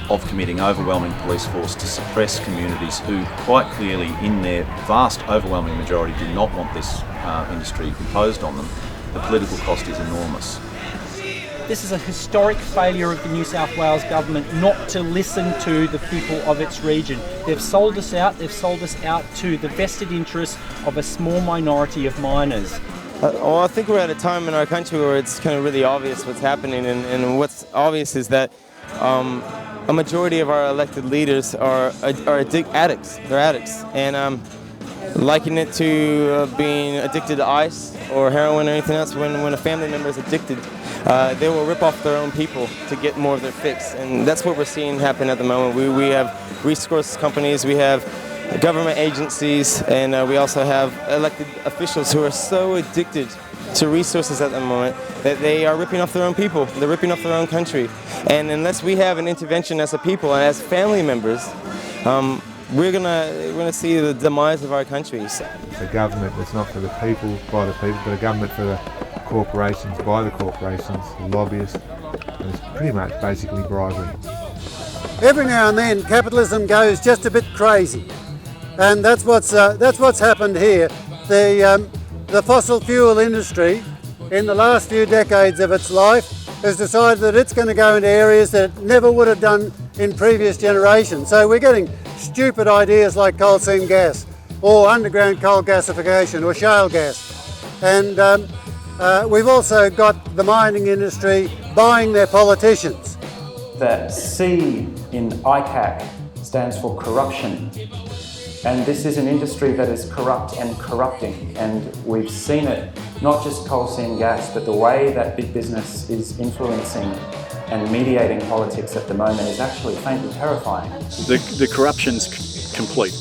of committing overwhelming police force to suppress communities who quite clearly in their vast overwhelming majority do not want this industry imposed on them, the political cost is enormous. This is a historic failure of the New South Wales government not to listen to the people of its region. They've sold us out to the vested interests of a small minority of miners. Well, I think we're at a time in our country where it's kind of really obvious what's happening, and what's obvious is that a majority of our elected leaders are addicts. They're addicts, and liken it to being addicted to ice or heroin or anything else. When a family member is addicted, they will rip off their own people to get more of their fix, and that's what we're seeing happen at the moment. We have resource companies, we have government agencies, and we also have elected officials who are so addicted to resources at the moment that they are ripping off their own people. They're ripping off their own country, and unless we have an intervention as a people and as family members, we're gonna see the demise of our countries. A government that's not for the people, by the people, but a government for the corporations, by the corporations, the lobbyists, and it's pretty much basically bribery. Every now and then, capitalism goes just a bit crazy, and that's what's happened here. The fossil fuel industry, in the last few decades of its life, has decided that it's going to go into areas that it never would have done in previous generations. So we're getting stupid ideas like coal seam gas, or underground coal gasification, or shale gas, and we've also got the mining industry buying their politicians. The C in ICAC stands for corruption, and this is an industry that is corrupt and corrupting, and we've seen it, not just coal seam gas, but the way that big business is influencing and mediating politics at the moment is actually frankly terrifying. The corruption's complete.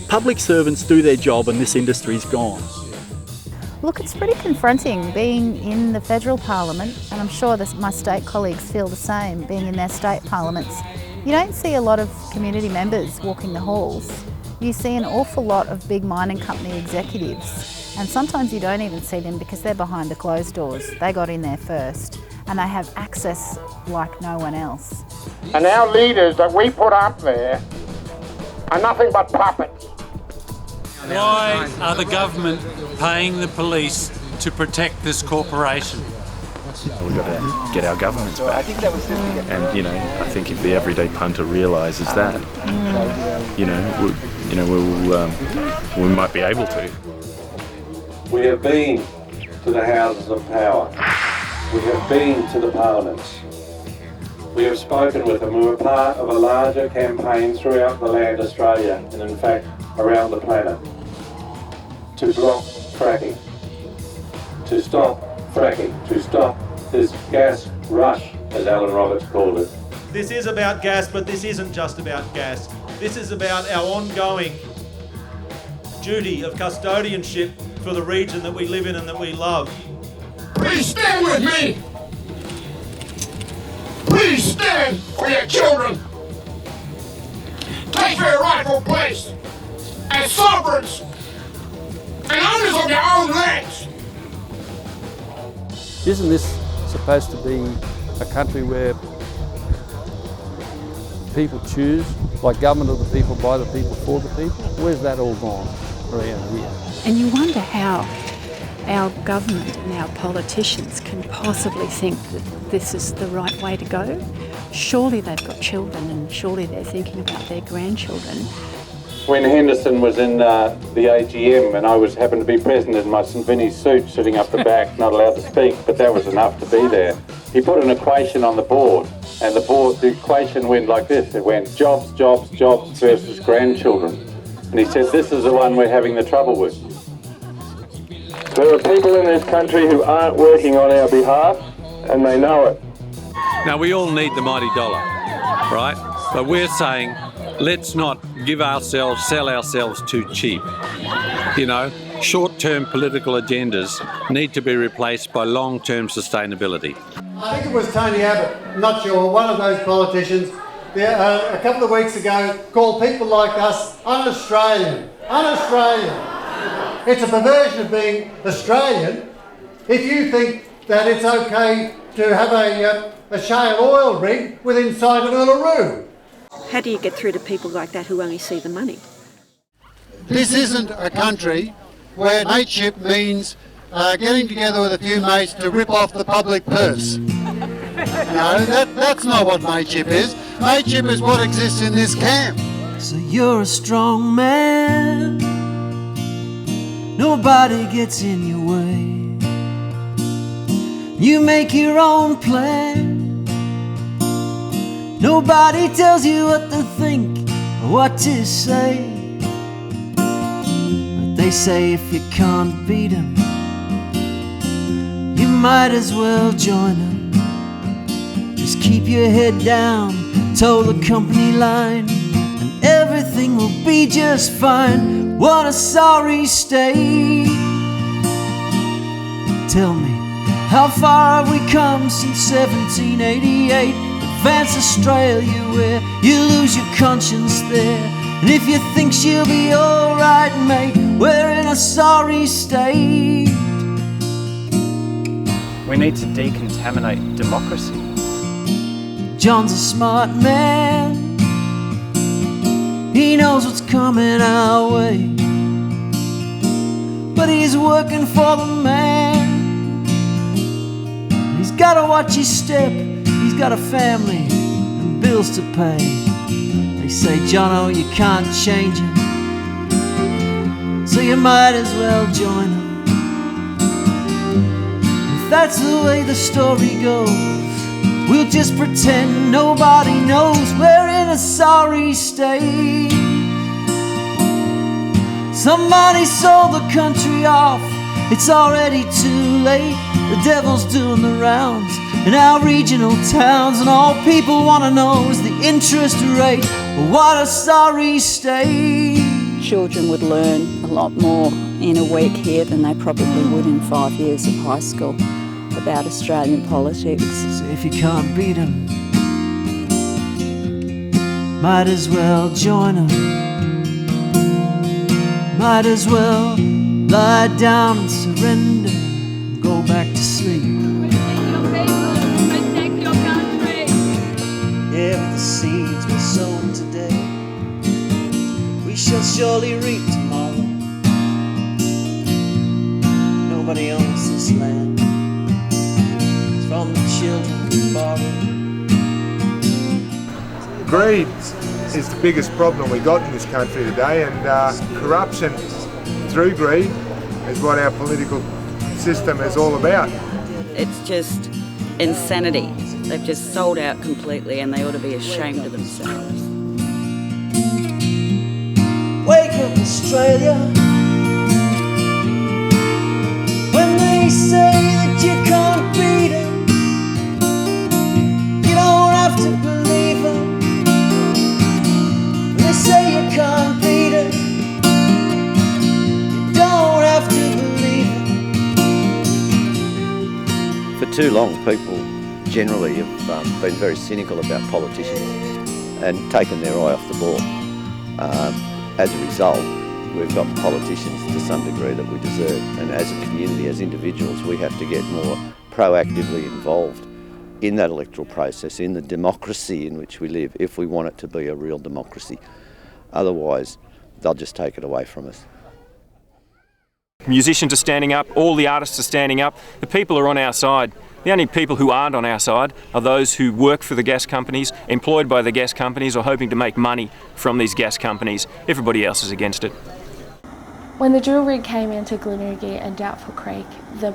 Public servants do their job and this industry's gone. Look, it's pretty confronting being in the federal parliament, and I'm sure my state colleagues feel the same, being in their state parliaments. You don't see a lot of community members walking the halls. You see an awful lot of big mining company executives And sometimes you don't even see them because they're behind the closed doors. They got in there first and they have access like no one else. And our leaders that we put up there are nothing but puppets. Why are the government paying the police to protect this corporation? We've got to get our governments back. And, you know, I think if the everyday punter realises that, we might be able to. We have been to the houses of power. We have been to the parliaments. We have spoken with them. We were part of a larger campaign throughout the land Australia, and in fact around the planet, to block fracking, to stop fracking, to stop this gas rush, as Alan Roberts called it. This is about gas, but this isn't just about gas. This is about our ongoing duty of custodianship for the region that we live in and that we love. Please stand with me! Please stand for your children! Take your rightful place as sovereigns and owners of your own lands! Isn't this supposed to be a country where people choose, like government of the people, by the people, for the people? Where's that all gone around here? And you wonder how our government and our politicians can possibly think that this is the right way to go. Surely they've got children and surely they're thinking about their grandchildren. When Henderson was in the AGM and I happened to be present in my St Vinny's suit sitting up the back, not allowed to speak, but that was enough to be there. He put an equation on the board and the equation went like this. It went jobs, jobs, jobs versus grandchildren. And he said, this is the one we're having the trouble with. There are people in this country who aren't working on our behalf, and they know it. Now, we all need the mighty dollar, right? But we're saying, let's not sell ourselves too cheap. You know, short-term political agendas need to be replaced by long-term sustainability. I think it was Tony Abbott, not sure, one of those politicians, a couple of weeks ago called people like us un-Australian. Un-Australian. It's a perversion of being Australian if you think that it's okay to have a shale oil rig with inside an Uluru. How do you get through to people like that who only see the money? This isn't a country where mateship means getting together with a few mates to rip off the public purse. No, that's not what mateship is. Mateship is what exists in this camp. So you're a strong man. Nobody gets in your way. You make your own plan. Nobody tells you what to think or what to say. But they say if you can't beat them, you might as well join them. Just keep your head down, toe the company line, and everything will be just fine. What a sorry state. Tell me, how far have we come since 1788? Advance Australia where you lose your conscience there. And if you think she'll be alright, mate, we're in a sorry state. We need to decontaminate democracy. John's a smart man. He knows what's coming our way, but he's working for the man. He's gotta watch his step, he's got a family and bills to pay. They say, Jono, you can't change him, so you might as well join him. If that's the way the story goes, we'll just pretend nobody knows we're in a sorry state. Somebody sold the country off, it's already too late. The devil's doing the rounds in our regional towns, and all people want to know is the interest rate. What a sorry state. Children would learn a lot more in a week here than they probably would in 5 years of high school about Australian politics. So if you can't beat them, might as well join them. Might as well lie down and surrender and go back to sleep. Yeah, with the seeds we sown today, we shall surely reap tomorrow. Nobody owns this land, it's from the children we borrow. Greed is the biggest problem we got in this country today, and corruption through greed is what our political system is all about. It's just insanity. They've just sold out completely, and they ought to be ashamed of themselves. Wake up, Australia, when they say that you can't beat them, you don't have to believe them. When they say you can't beat them, you don't have to believe them. For too long, people generally have been very cynical about politicians and taken their eye off the ball. As a result, we've got politicians to some degree that we deserve, and as a community, as individuals, we have to get more proactively involved in that electoral process, in the democracy in which we live, if we want it to be a real democracy. Otherwise, they'll just take it away from us. Musicians are standing up, all the artists are standing up, the people are on our side. The only people who aren't on our side are those who work for the gas companies, employed by the gas companies, or hoping to make money from these gas companies. Everybody else is against it. When the drill rig came into Glenorchy and Doubtful Creek, the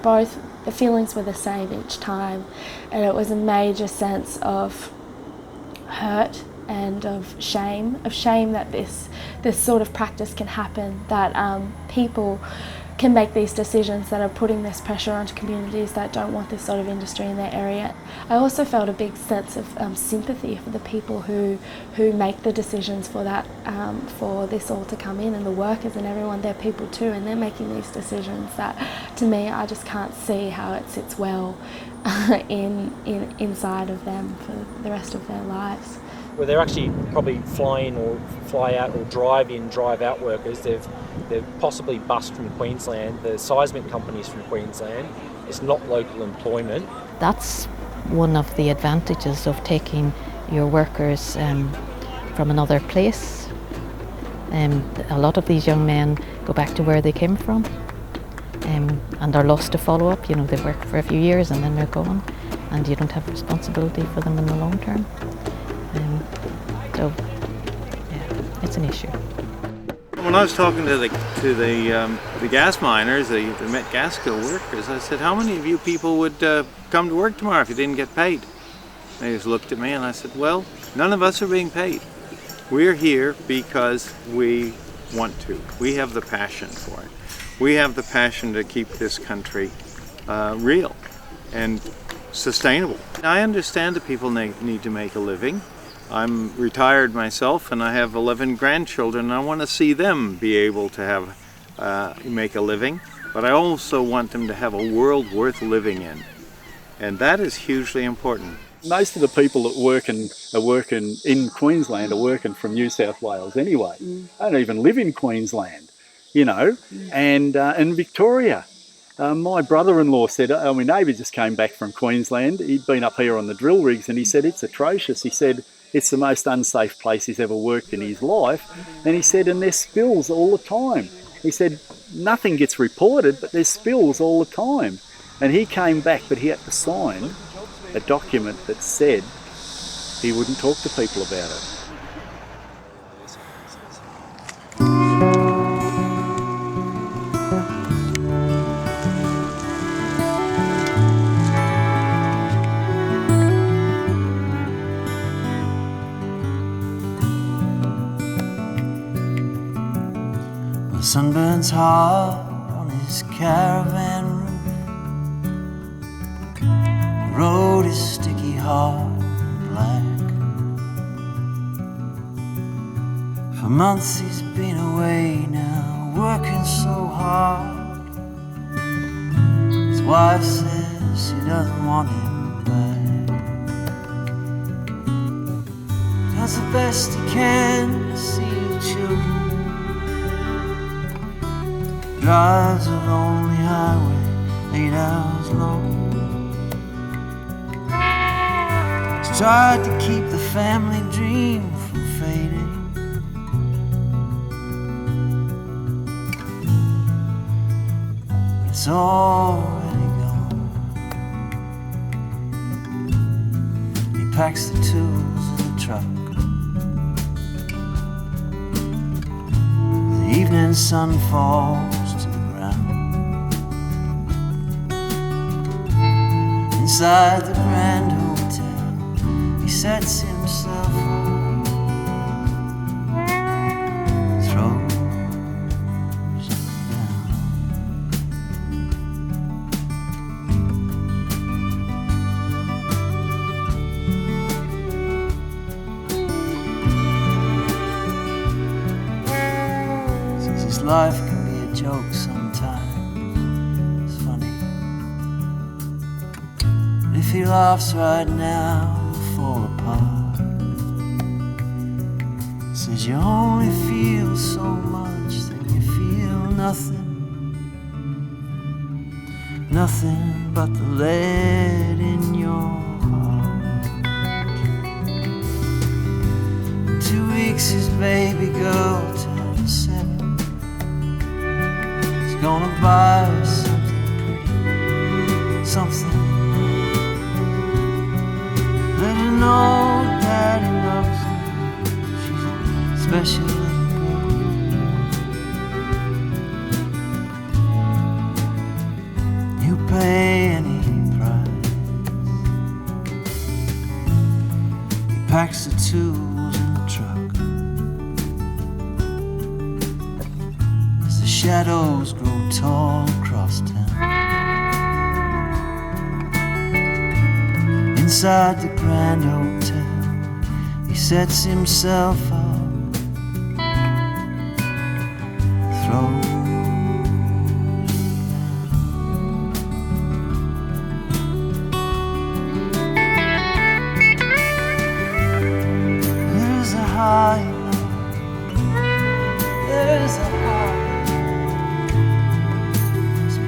feelings were the same each time, and it was a major sense of hurt and of shame that this sort of practice can happen, that people can make these decisions that are putting this pressure onto communities that don't want this sort of industry in their area. I also felt a big sense of sympathy for the people who make the decisions for that, for this all to come in, and the workers and everyone, they're people too, and they're making these decisions that, to me, I just can't see how it sits well inside of them for the rest of their lives. Where they're actually probably fly in or fly out or drive in, drive out workers. They've possibly bussed from Queensland, the seismic companies from Queensland. It's not local employment. That's one of the advantages of taking your workers from another place. A lot of these young men go back to where they came from and are lost to follow up. You know, they work for a few years and then they're gone, and you don't have responsibility for them in the long term. So, yeah, it's an issue. When I was talking to the gas miners, the Met Gasco workers, I said, how many of you people would come to work tomorrow if you didn't get paid? They just looked at me and I said, well, none of us are being paid. We're here because we want to. We have the passion for it. We have the passion to keep this country real and sustainable. I understand that people need to make a living. I'm retired myself and I have 11 grandchildren, and I want to see them be able to have make a living, but I also want them to have a world worth living in, and that is hugely important. Most of the people that are working in Queensland are working from New South Wales anyway. They don't even live in Queensland, you know, and in Victoria. My brother-in-law said, my neighbour just came back from Queensland. He'd been up here on the drill rigs and he said, it's atrocious. He said, it's the most unsafe place he's ever worked in his life. And he said, and there's spills all the time. He said, nothing gets reported, but there's spills all the time. And he came back, but he had to sign a document that said he wouldn't talk to people about it. Sunburns hard on his caravan roof. The road is sticky hard and black. For months he's been away now, working so hard. His wife says she doesn't want him back. Does the best he can to see the children. drives a lonely highway 8 hours long. He's tried to keep the family dream from fading. It's already gone. He packs the tools in the truck. The evening sun falls to the ground. Inside the Grand Hotel, he sets himself up. Throws life can be a joke sometimes. It's funny. But if he laughs right now, he'll fall apart. Says you only feel so much, then you feel nothing. Nothing but the lead in your heart. In 2 weeks his baby girl turns 7. Gonna buy her something pretty, something. Let her know Daddy loves her. She's a special little girl. You pay any price. He packs the tools in the truck. Shadows grow tall across town. Inside the Grand Hotel, he sets himself up. Throws there's a high, there's a high.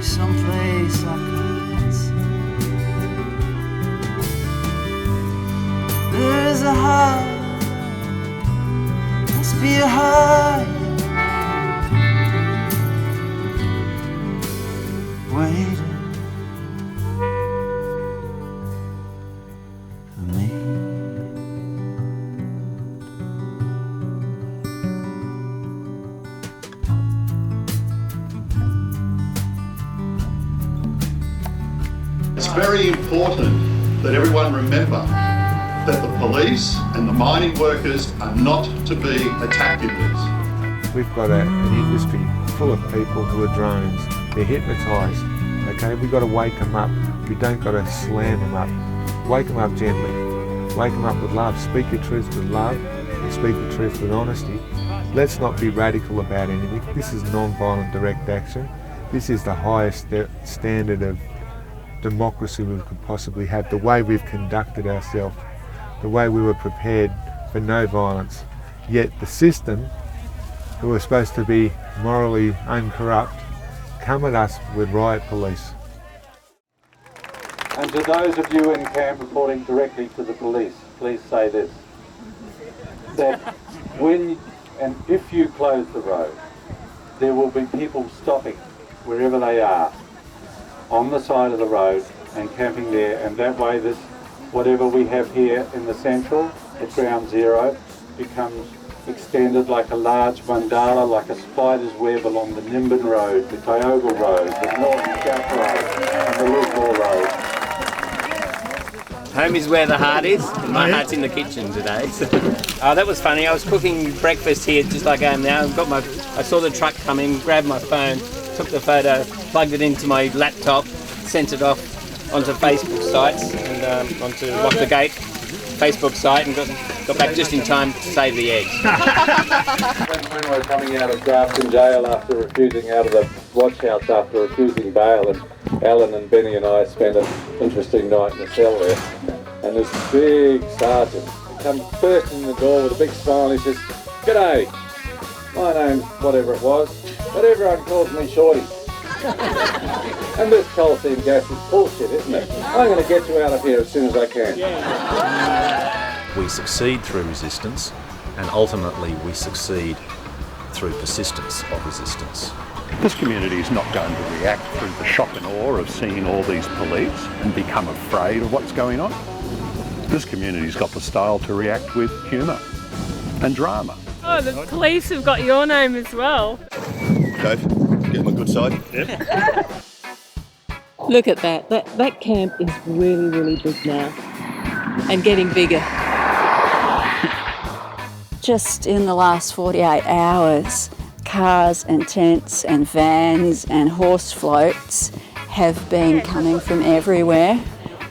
Someplace I can't see. There's a high, must be a high waiting for me. It's very important that everyone remember that the police and the mining workers are not to be attacked in this. We've got an industry full of people who are drones. They're hypnotised. Okay, we've got to wake them up. We don't got to slam them up. Wake them up gently. Wake them up with love. Speak your truth with love and speak the truth with honesty. Let's not be radical about anything. This is non-violent direct action. This is the highest standard of democracy we could possibly have. The way we've conducted ourselves, the way we were prepared for no violence. Yet the system, who are supposed to be morally uncorrupt, come at us with riot police. And to those of you in camp reporting directly to the police, please say this, that when and if you close the road, there will be people stopping wherever they are on the side of the road and camping there, and that way this, whatever we have here in the central at ground zero, becomes extended like a large mandala, like a spider's web along the Nimbin Road, the Tioga Road, the North and South Road, and the Lismore Road. Home is where the heart is, and my heart's in the kitchen today. Oh, that was funny. I was cooking breakfast here just like I am now. I saw the truck come in, grabbed my phone, took the photo, plugged it into my laptop, sent it off onto Facebook sites and onto Lock the Gate Facebook site, and got back just in time to save the eggs. When we were coming out of Grafton Jail after refusing, out of the watch house after refusing bail, and Alan and Benny and I spent an interesting night in the cell there, and this big sergeant comes bursting in the door with a big smile and he says, "G'day, my name's whatever it was, But everyone calls me Shorty. And this coal seam gas is bullshit, isn't it? I'm going to get you out of here as soon as I can. We succeed through resistance, and ultimately we succeed through persistence of resistance. This community is not going to react through the shock and awe of seeing all these police and become afraid of what's going on. This community's got the style to react with humour and drama. Oh, the police have got your name as well. Dave, get my good side. Yep. Look at that. That camp is really, really big now and getting bigger. Just in the last 48 hours, cars and tents and vans and horse floats have been coming from everywhere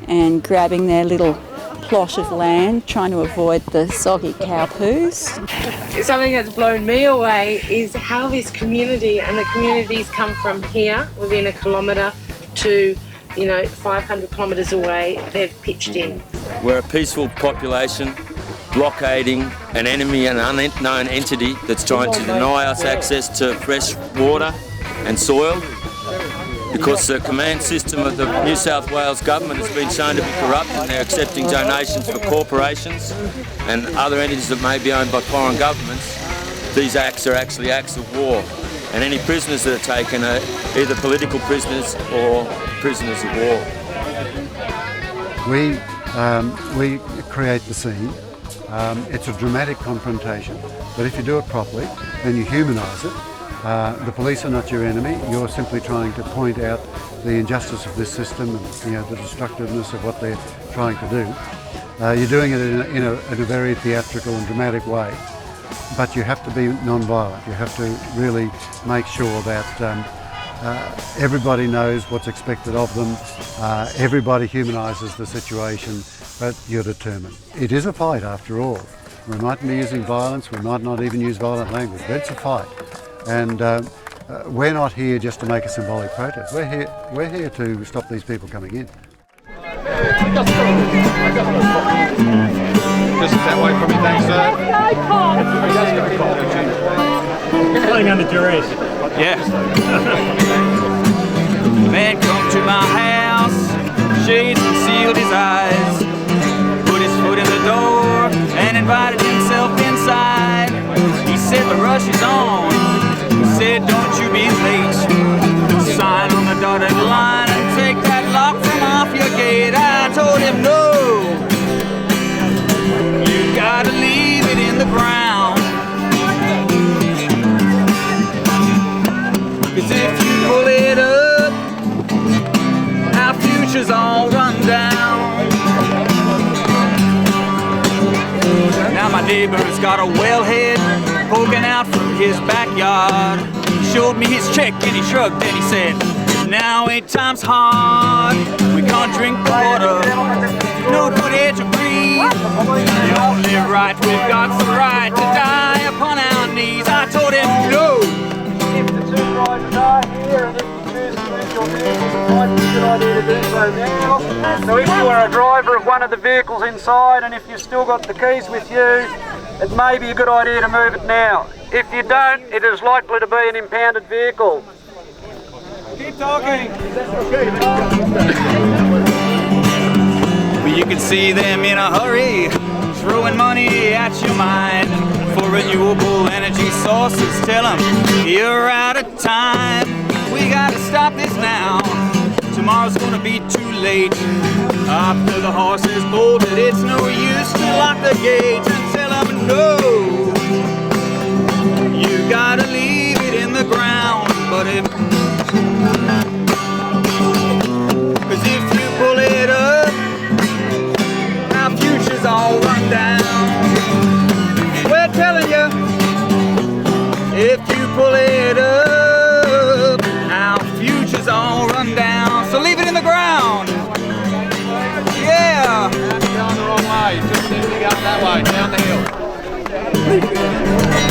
and grabbing their little plot of land, trying to avoid the soggy cow poos. Something that's blown me away is how this community and the communities come from here within a kilometre to 500 kilometres away. They've pitched in. We're a peaceful population blockading an enemy and unknown entity that's trying to deny us access to fresh water and soil, because the command system of the New South Wales government has been shown to be corrupt, and they're accepting donations for corporations and other entities that may be owned by foreign governments. These acts are actually acts of war, and any prisoners that are taken are either political prisoners or prisoners of war. We create the scene. It's a dramatic confrontation, but if you do it properly, then you humanise it. The police are not your enemy. You're simply trying to point out the injustice of this system and the destructiveness of what they're trying to do. You're doing it in a very theatrical and dramatic way, but you have to be non-violent. You have to really make sure that everybody knows what's expected of them. Everybody humanises the situation, but you're determined. It is a fight after all. We mightn't be using violence, we might not even use violent language, but it's a fight. And we're not here just to make a symbolic protest. We're here to stop these people coming in. Just that way from me, thanks, sir. You're playing under duress. Yeah. Man come to my house, shades and sealed his eyes, put his foot in the door and invited himself inside. He said the rush is on. He said don't you be late. Sign on the dotted line and take that lock from off your gate. I told him no. You gotta leave it in the ground. 'Cause if you pull it up, our future's all run down. Now my neighbor's got a wellhead poking out from his backyard. He showed me his check and he shrugged and he said, now ain't times hard. We can't drink the water, no footage to breathe. The only right we've got's the right to die upon our knees. I told him no. If the supervisors are here and if you choose to use your vehicles, it might be a good idea to do so now. So if you are a driver of one of the vehicles inside and if you've still got the keys with you, it may be a good idea to move it now. If you don't, it is likely to be an impounded vehicle. Keep talking. Well, you can see them in a hurry, throwing money at your mind for renewable energy sources. Tell them you're out of time. We gotta stop this now. Tomorrow's gonna be too late. After the horse is bolted, it's no use to lock the gates and tell them no. You gotta leave it in the ground, but if 'cause if you pull it up, our future's all run down. We're telling you, if you pull it up, our future's all run down. So leave it in the ground. Yeah. Going the wrong way. Just need to go that way, down the hill.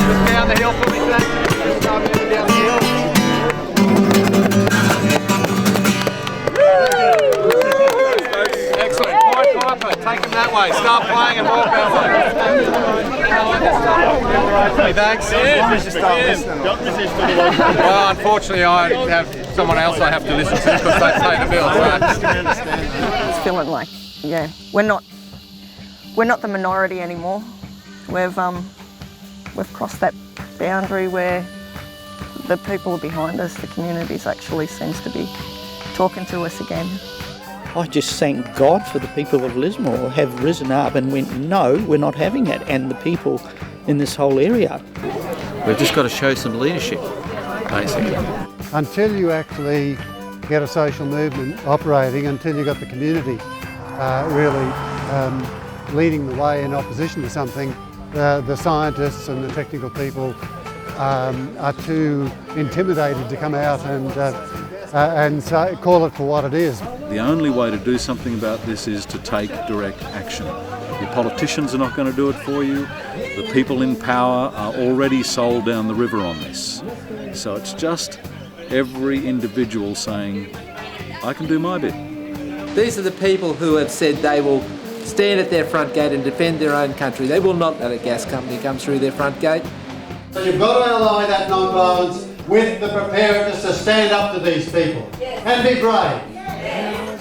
Just down the hill for me, thank you. Just down the hill. Excellent. Quite take them that way. Start playing and walk that way. Thanks. Well, unfortunately, I have someone else I have to listen to because they pay the bill. It's feeling like, yeah, we're not the minority anymore. We've crossed that boundary where the people behind us, the communities, actually seems to be talking to us again. I just thank God for the people of Lismore have risen up and went, no, we're not having that, and the people in this whole area. We've just got to show some leadership, basically. Until you actually get a social movement operating, until you've got the community really leading the way in opposition to something, the scientists and the technical people are too intimidated to come out and call it for what it is. The only way to do something about this is to take direct action. Your politicians are not going to do it for you. The people in power are already sold down the river on this. So it's just every individual saying, I can do my bit. These are the people who have said they will stand at their front gate and defend their own country. They will not let a gas company come through their front gate. So you've got to ally that non-violence with the preparedness to stand up to these people and be brave.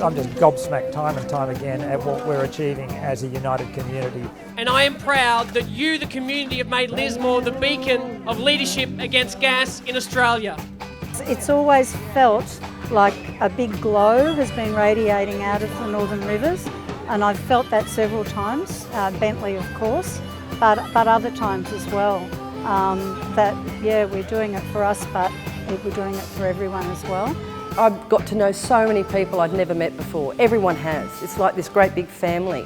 I'm just gobsmacked time and time again at what we're achieving as a united community. And I am proud that you, the community, have made Lismore the beacon of leadership against gas in Australia. It's always felt like a big glow has been radiating out of the Northern Rivers, and I've felt that several times, Bentley of course, but other times as well. That, yeah, we're doing it for us, but we're doing it for everyone as well. I've got to know so many people I'd never met before. Everyone has. It's like this great big family.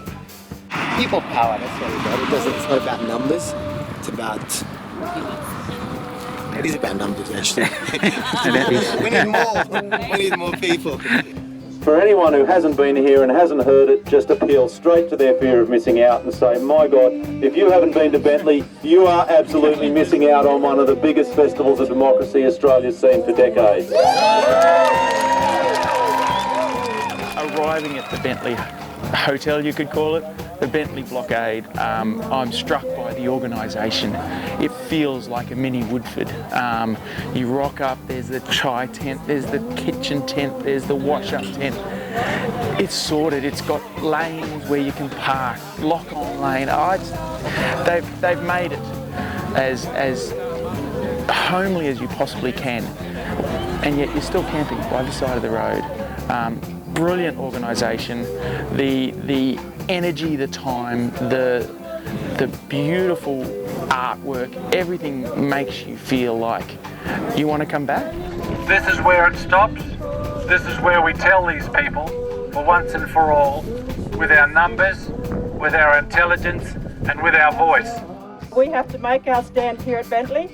People power, that's what it does. It's not about numbers, it's about... It is about numbers, actually. We need more. We need more people. For anyone who hasn't been here and hasn't heard it, just appeal straight to their fear of missing out and say, my God, if you haven't been to Bentley, you are absolutely missing out on one of the biggest festivals of democracy Australia's seen for decades. Arriving at the Bentley Hotel, you could call it, the Bentley blockade, I'm struck by the organisation. It feels like a mini Woodford. You rock up, there's the chai tent, there's the kitchen tent, there's the wash-up tent. It's sorted, it's got lanes where you can park, lock-on lane. They've made it as homely as you possibly can, and yet you're still camping by the side of the road. Brilliant organisation, the energy, the time, the beautiful artwork, everything makes you feel like you want to come back. This is where it stops. This is where we tell these people, for once and for all, with our numbers, with our intelligence and with our voice. We have to make our stand here at Bentley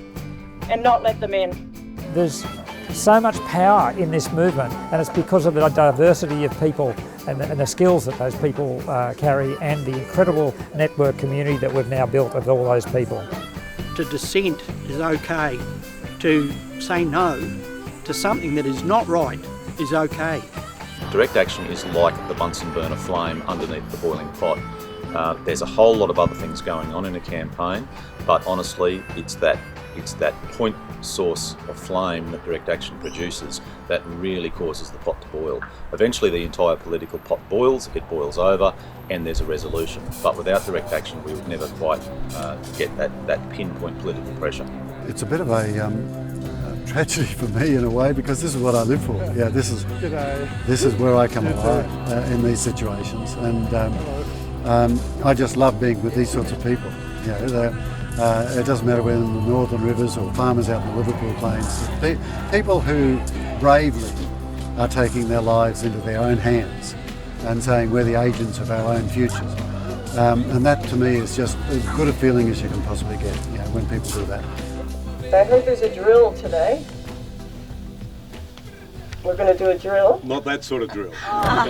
and not let them in. There's so much power in this movement, and it's because of the diversity of people and the skills that those people carry, and the incredible network community that we've now built of all those people. To dissent is okay. To say no to something that is not right is okay. Direct action is like the Bunsen burner flame underneath the boiling pot. There's a whole lot of other things going on in a campaign, but honestly, it's that point source of flame that direct action produces that really causes the pot to boil. Eventually the entire political pot boils, it boils over, and there's a resolution. But without direct action we would never quite get that pinpoint political pressure. It's a bit of a tragedy for me in a way, because this is what I live for. Yeah, this is where I come alive in these situations, and I just love being with these sorts of people. It doesn't matter whether in the Northern Rivers or farmers out in the Liverpool Plains. People who bravely are taking their lives into their own hands and saying we're the agents of our own futures. And that to me is just as good a feeling as you can possibly get, when people do that. I heard there's a drill today. We're going to do a drill. Not that sort of drill. Our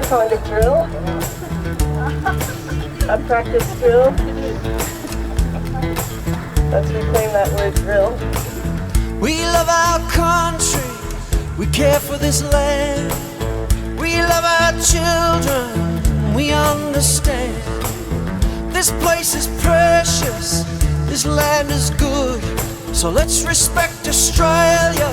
kind of drill. A practice drill. Let's reclaim that word drill. We love our country, we care for this land. We love our children, understand. This place is precious, this land is good. So let's respect Australia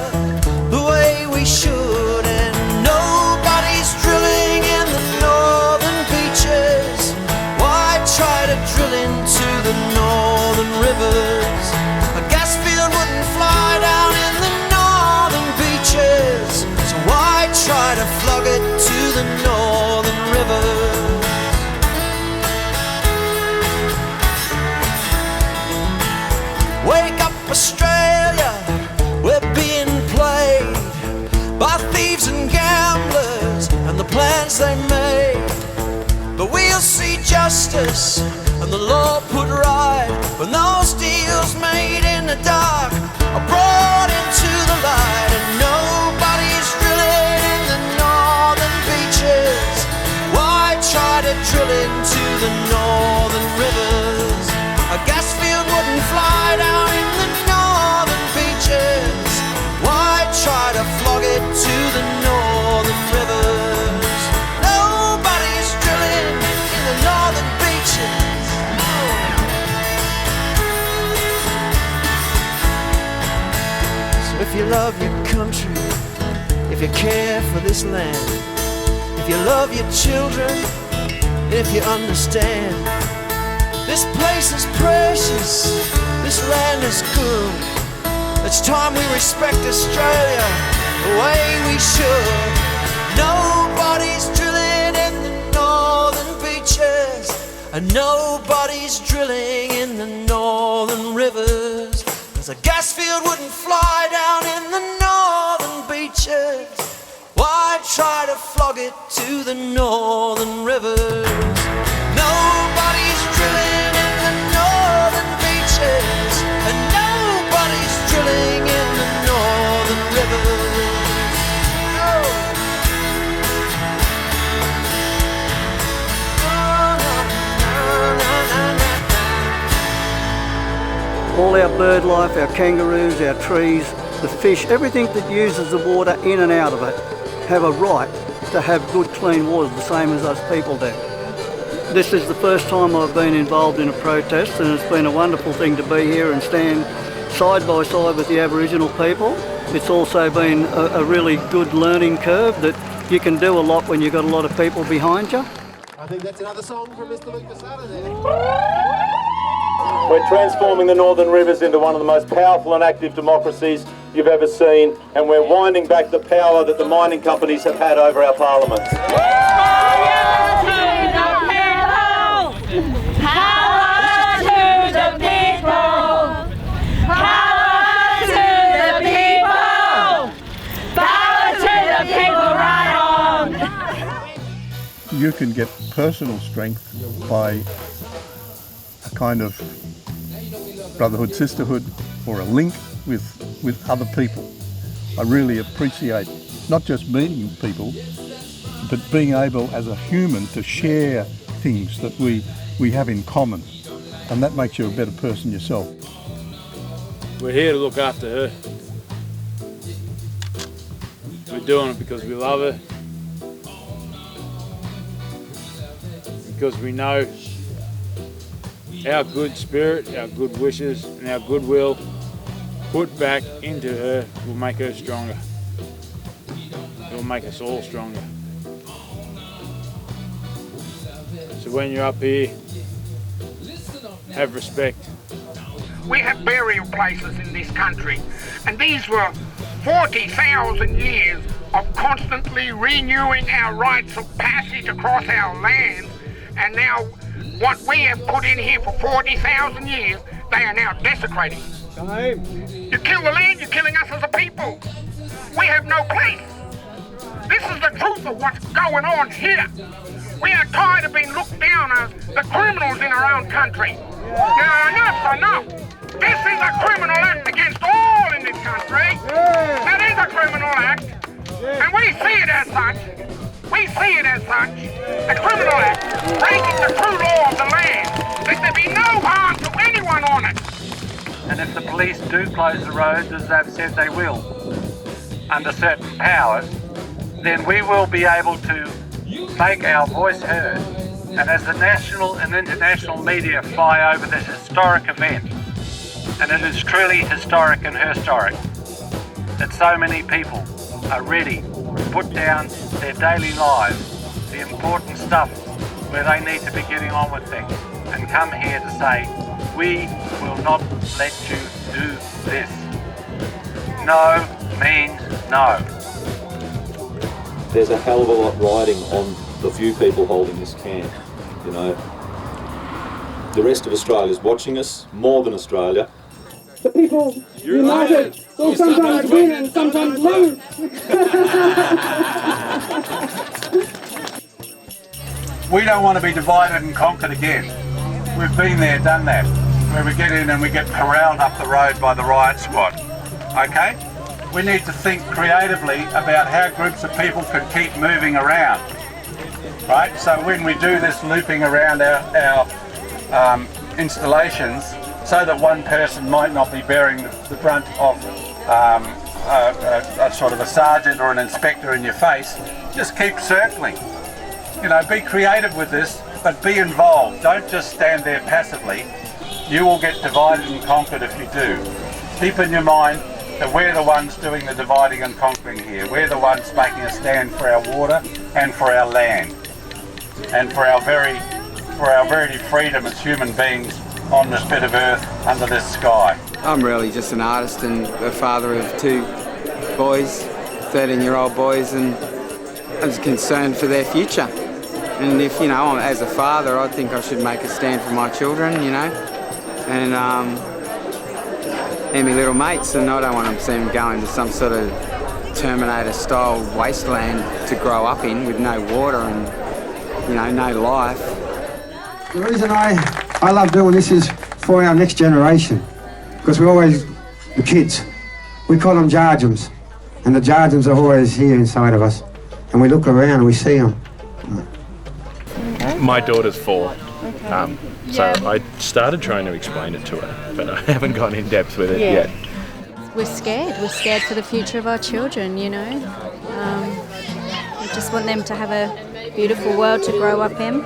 the way we should. And nobody's drilling in the northern beaches. Why try to drill into the northern rivers? A gas field wouldn't fly down in the northern beaches. So why try to flog it to the northern rivers? Wake up, Australia, we're being played by thieves and gamblers and the plans they made. But we'll see justice and the law put right when those deals made in the dark are brought into the light. And nobody's drilling in the northern beaches. Why try to drill into the northern rivers? A gas field wouldn't fly down in the northern beaches. Why try to flog it to the northern rivers? Nobody's drilling in the northern beaches. So if you love your country, if you care for this land, if you love your children, if you understand, this place is precious, this land is good. It's time we respect Australia the way we should. Nobody's drilling in the northern beaches, and nobody's drilling in the northern rivers. 'Cause a gas field wouldn't fly down in the northern beaches. Why try to flog it to the northern rivers? Nobody's drilling in the northern beaches, and nobody's drilling in the northern rivers. All our bird life, our kangaroos, our trees, the fish, everything that uses the water in and out of it have a right to have good clean water the same as us people do. This is the first time I've been involved in a protest, and it's been a wonderful thing to be here and stand side by side with the Aboriginal people. It's also been a really good learning curve that you can do a lot when you've got a lot of people behind you. I think that's another song from Mr. Lucas there. We're transforming the Northern Rivers into one of the most powerful and active democracies you've ever seen, and we're winding back the power that the mining companies have had over our parliaments. You can get personal strength by a kind of brotherhood, sisterhood, or a link with other people. I really appreciate not just meeting people, but being able as a human to share things that we have in common, and that makes you a better person yourself. We're here to look after her. We're doing it because we love her, because we know our good spirit, our good wishes and our goodwill put back into her will make her stronger. It will make us all stronger. So when you're up here, have respect. We have burial places in this country, and these were 40,000 years of constantly renewing our rites of passage across our land, and now what we have put in here for 40,000 years, they are now desecrating. You kill the land, you're killing us as a people. We have no place. This is the truth of what's going on here. We are tired of being looked down as the criminals in our own country. Now enough's enough. This is a criminal act against all in this country. That is a criminal act, and we see it as such. We see it as such, a criminal act, breaking the true law of the land. Let there be no harm to anyone on it. And if the police do close the roads, as they've said they will, under certain powers, then we will be able to make our voice heard And as the national and international media fly over this historic event, and it is truly historic and historic, that so many people are ready to put down their daily lives, the important stuff where they need to be getting on with things, and come here to say, we will not let you do this. No means no. There's a hell of a lot riding on the few people holding this camp, you know. The rest of Australia's watching us, more than Australia. The people united will sometimes win and sometimes lose. We don't want to be divided and conquered again. We've been there, done that, where we get in and we get corralled up the road by the riot squad. Okay? We need to think creatively about how groups of people can keep moving around. Right? So when we do this looping around our installations, so that one person might not be bearing the brunt of a sort of a sergeant or an inspector in your face, just keep circling. You know, be creative with this, but be involved. Don't just stand there passively. You will get divided and conquered if you do. Keep in your mind that we're the ones doing the dividing and conquering here. We're the ones making a stand for our water and for our land, and for our very freedom as human beings on this bit of earth under this sky. I'm really just an artist and a father of two boys, 13-year-old boys, and I'm just concerned for their future. And if, you know, as a father, I think I should make a stand for my children, you know, and my little mates, and I don't want to see them go into some sort of Terminator-style wasteland to grow up in with no water and, you know, no life. The reason I love doing this is for our next generation, because we're always, the kids, we call them Jarjums, and the Jarjums are always here inside of us, and we look around and we see them. My daughter's 4, so I started trying to explain it to her, but I haven't gone in depth with it yet. We're scared for the future of our children, you know. We just want them to have a beautiful world to grow up in.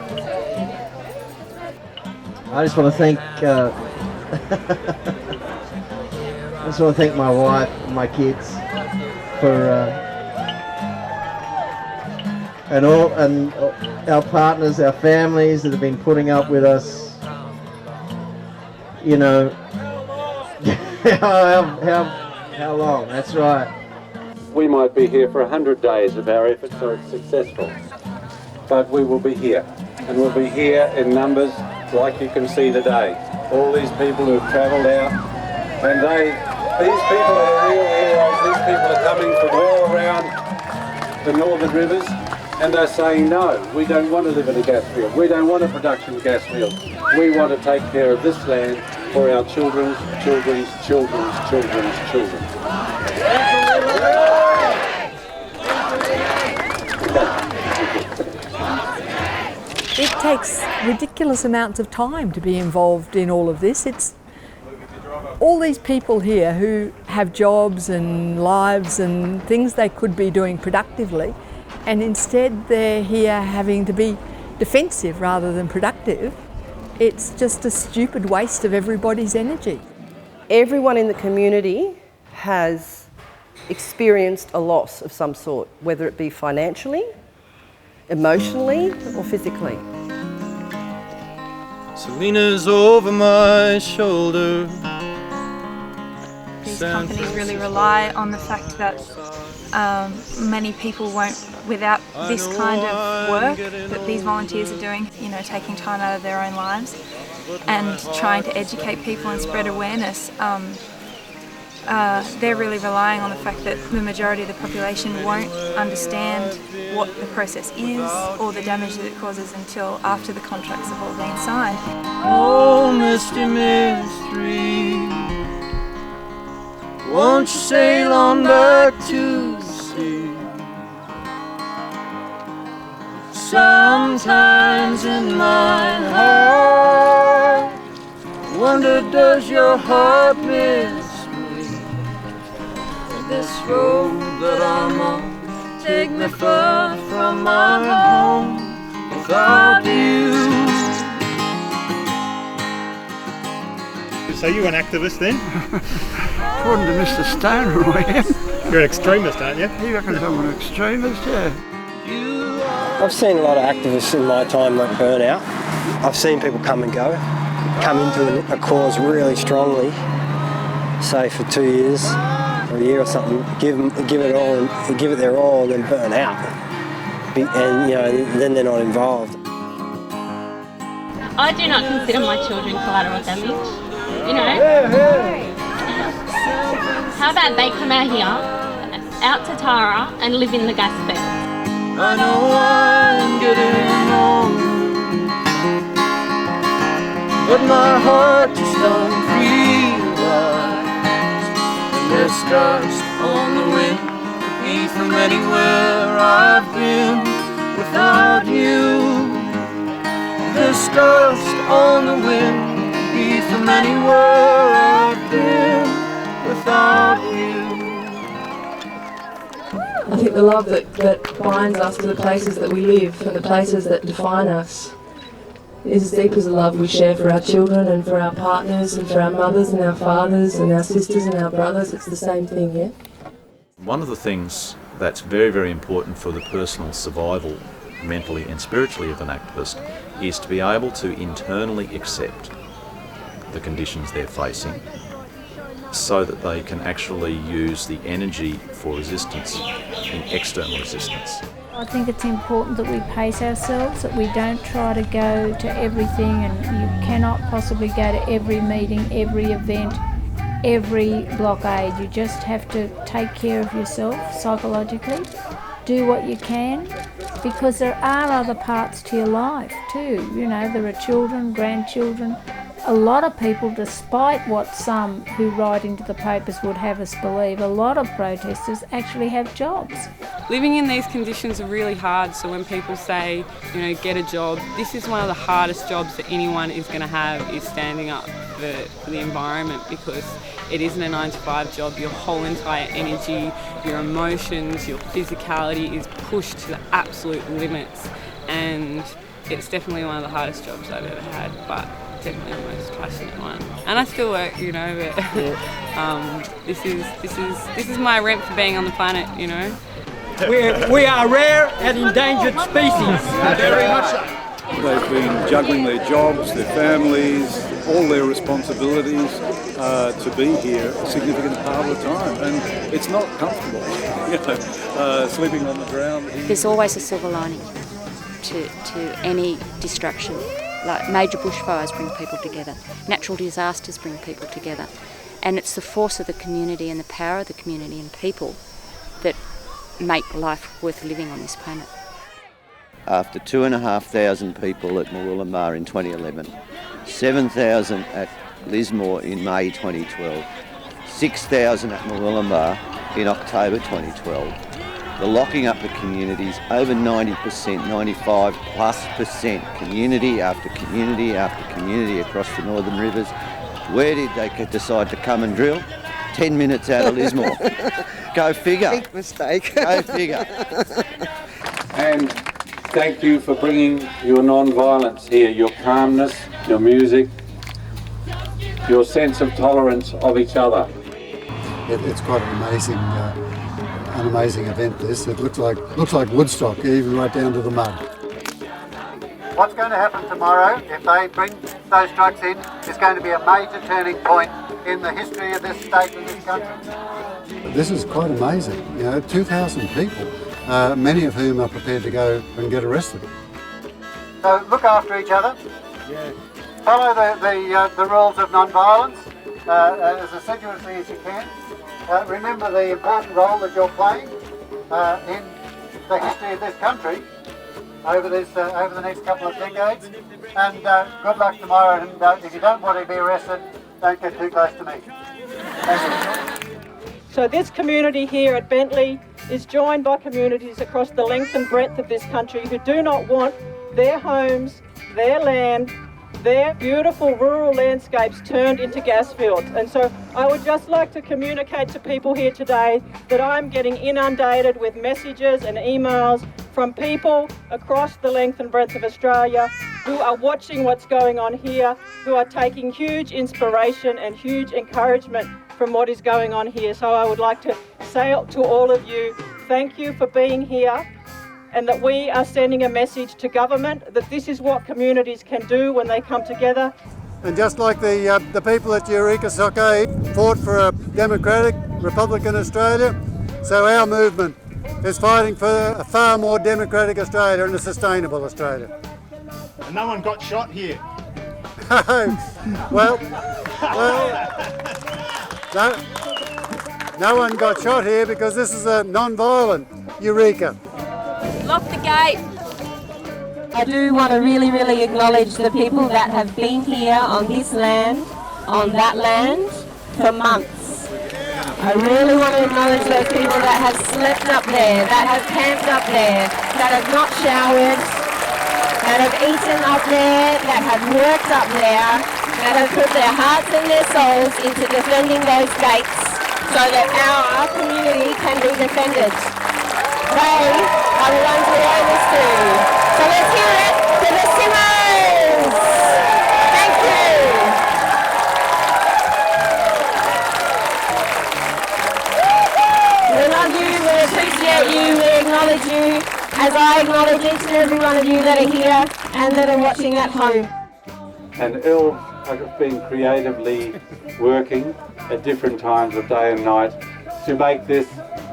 I just want to thank my wife and my kids for and our partners, our families that have been putting up with us. You know, how long? That's right. We might be here for 100 days if our efforts are successful, but we will be here, and we'll be here in numbers like you can see today. All these people who've travelled out, and these people are real heroes. These people are coming from all around the northern rivers, and they're saying, no, we don't want to live in a gas field. We don't want a production gas field. We want to take care of this land for our children's children's children's children's children. It takes ridiculous amounts of time to be involved in all of this. It's all these people here who have jobs and lives and things they could be doing productively, and instead they're here having to be defensive rather than productive. It's just a stupid waste of everybody's energy. Everyone in the community has experienced a loss of some sort, whether it be financially, emotionally, or physically. Selena's over my shoulder. These companies really rely on the fact that many people won't, without this kind of work that these volunteers are doing, you know, taking time out of their own lives and trying to educate people and spread awareness, they're really relying on the fact that the majority of the population won't understand what the process is or the damage that it causes until after the contracts have all been signed. Oh, Misty Mystery, won't you sail on back to the sea? Sometimes in my heart, wonder does your heart miss me? This road that I'm on, take me far from my home. Without you So you're an activist then? According to Mr. Stoner, I am. You're an extremist, aren't you? He reckons I'm an extremist, yeah. I've seen a lot of activists in my time that burn out. I've seen people come and go, come into a cause really strongly, say for 2 years or a year or something, give it all and give it their all, and then burn out, and then they're not involved. I do not consider my children collateral damage. How about they come out here, out to Tara, and live in the gas bed? I know I'm getting on, but my heart just don't feel right. And there's dust on the wind, could be from anywhere I've been without you. There's dust on the wind, could be from anywhere I've been without you. I think the love that binds us to the places that we live and the places that define us is as deep as the love we share for our children and for our partners and for our mothers and our fathers and our sisters and our brothers. It's the same thing, yeah? One of the things that's very, very important for the personal survival, mentally and spiritually, of an activist is to be able to internally accept the conditions they're facing so that they can actually use the energy for resistance in external resistance. I think it's important that we pace ourselves, that we don't try to go to everything, and you cannot possibly go to every meeting, every event, every blockade. You just have to take care of yourself psychologically, do what you can, because there are other parts to your life too. There are children, grandchildren. A lot of people, despite what some who write into the papers would have us believe, a lot of protesters actually have jobs. Living in these conditions are really hard, so when people say, get a job, this is one of the hardest jobs that anyone is going to have, is standing up for the environment, because it isn't a 9-to-5 job. Your whole entire energy, your emotions, your physicality is pushed to the absolute limits, and it's definitely one of the hardest jobs I've ever had, but definitely the most passionate one. And I still work, but this is my rent for being on the planet, We are rare and endangered species. Very much so. They've been juggling their jobs, their families, all their responsibilities to be here a significant part of the time, and it's not comfortable. Sleeping on the ground. There's always a silver lining to any destruction. Like major bushfires bring people together, natural disasters bring people together, and it's the force of the community and the power of the community and people that make life worth living on this planet. After 2,500 people at Murwillumbah in 2011, 7,000 at Lismore in May 2012, 6,000 at Murwillumbah in October 2012. The locking up the communities, over 90%, 95+%, community after community after community across the northern rivers. Where did they decide to come and drill? 10 minutes out of Lismore. Go figure. Big mistake. Go figure. And thank you for bringing your non-violence here, your calmness, your music, your sense of tolerance of each other. It's quite an amazing event, this. It looks like Woodstock, even right down to the mud. What's going to happen tomorrow, if they bring those trucks in, is going to be a major turning point in the history of this state and this country. This is quite amazing. 2,000 people, many of whom are prepared to go and get arrested. So look after each other. Follow the rules of non-violence as assiduously as you can. Remember the important role that you're playing in the history of this country over the next couple of decades. And good luck tomorrow. And if you don't want to be arrested, don't get too close to me. Thank you. So this community here at Bentley is joined by communities across the length and breadth of this country who do not want their homes, their land, their beautiful rural landscapes turned into gas fields. And so I would just like to communicate to people here today that I'm getting inundated with messages and emails from people across the length and breadth of Australia who are watching what's going on here, who are taking huge inspiration and huge encouragement from what is going on here. So I would like to say to all of you, thank you for being here, and that we are sending a message to government that this is what communities can do when they come together. And just like the people at Eureka Stockade fought for a democratic, Republican Australia, so our movement is fighting for a far more democratic Australia and a sustainable Australia. And no one got shot here. well, no one got shot here because this is a non-violent Eureka. Lock the gate. I do want to really acknowledge the people that have been here on this land, on that land, for months. I really want to acknowledge those people that have slept up there, that have camped up there, that have not showered, that have eaten up there, that have worked up there, that have put their hearts and their souls into defending those gates so that our community can be defended. They are the ones who owe this to. So let's hear it to the Simmers! Thank you! We love you, we appreciate you, we acknowledge you, as I acknowledge each and every one of you that are here and that are watching at home. And elves have been creatively working at different times of day and night to make this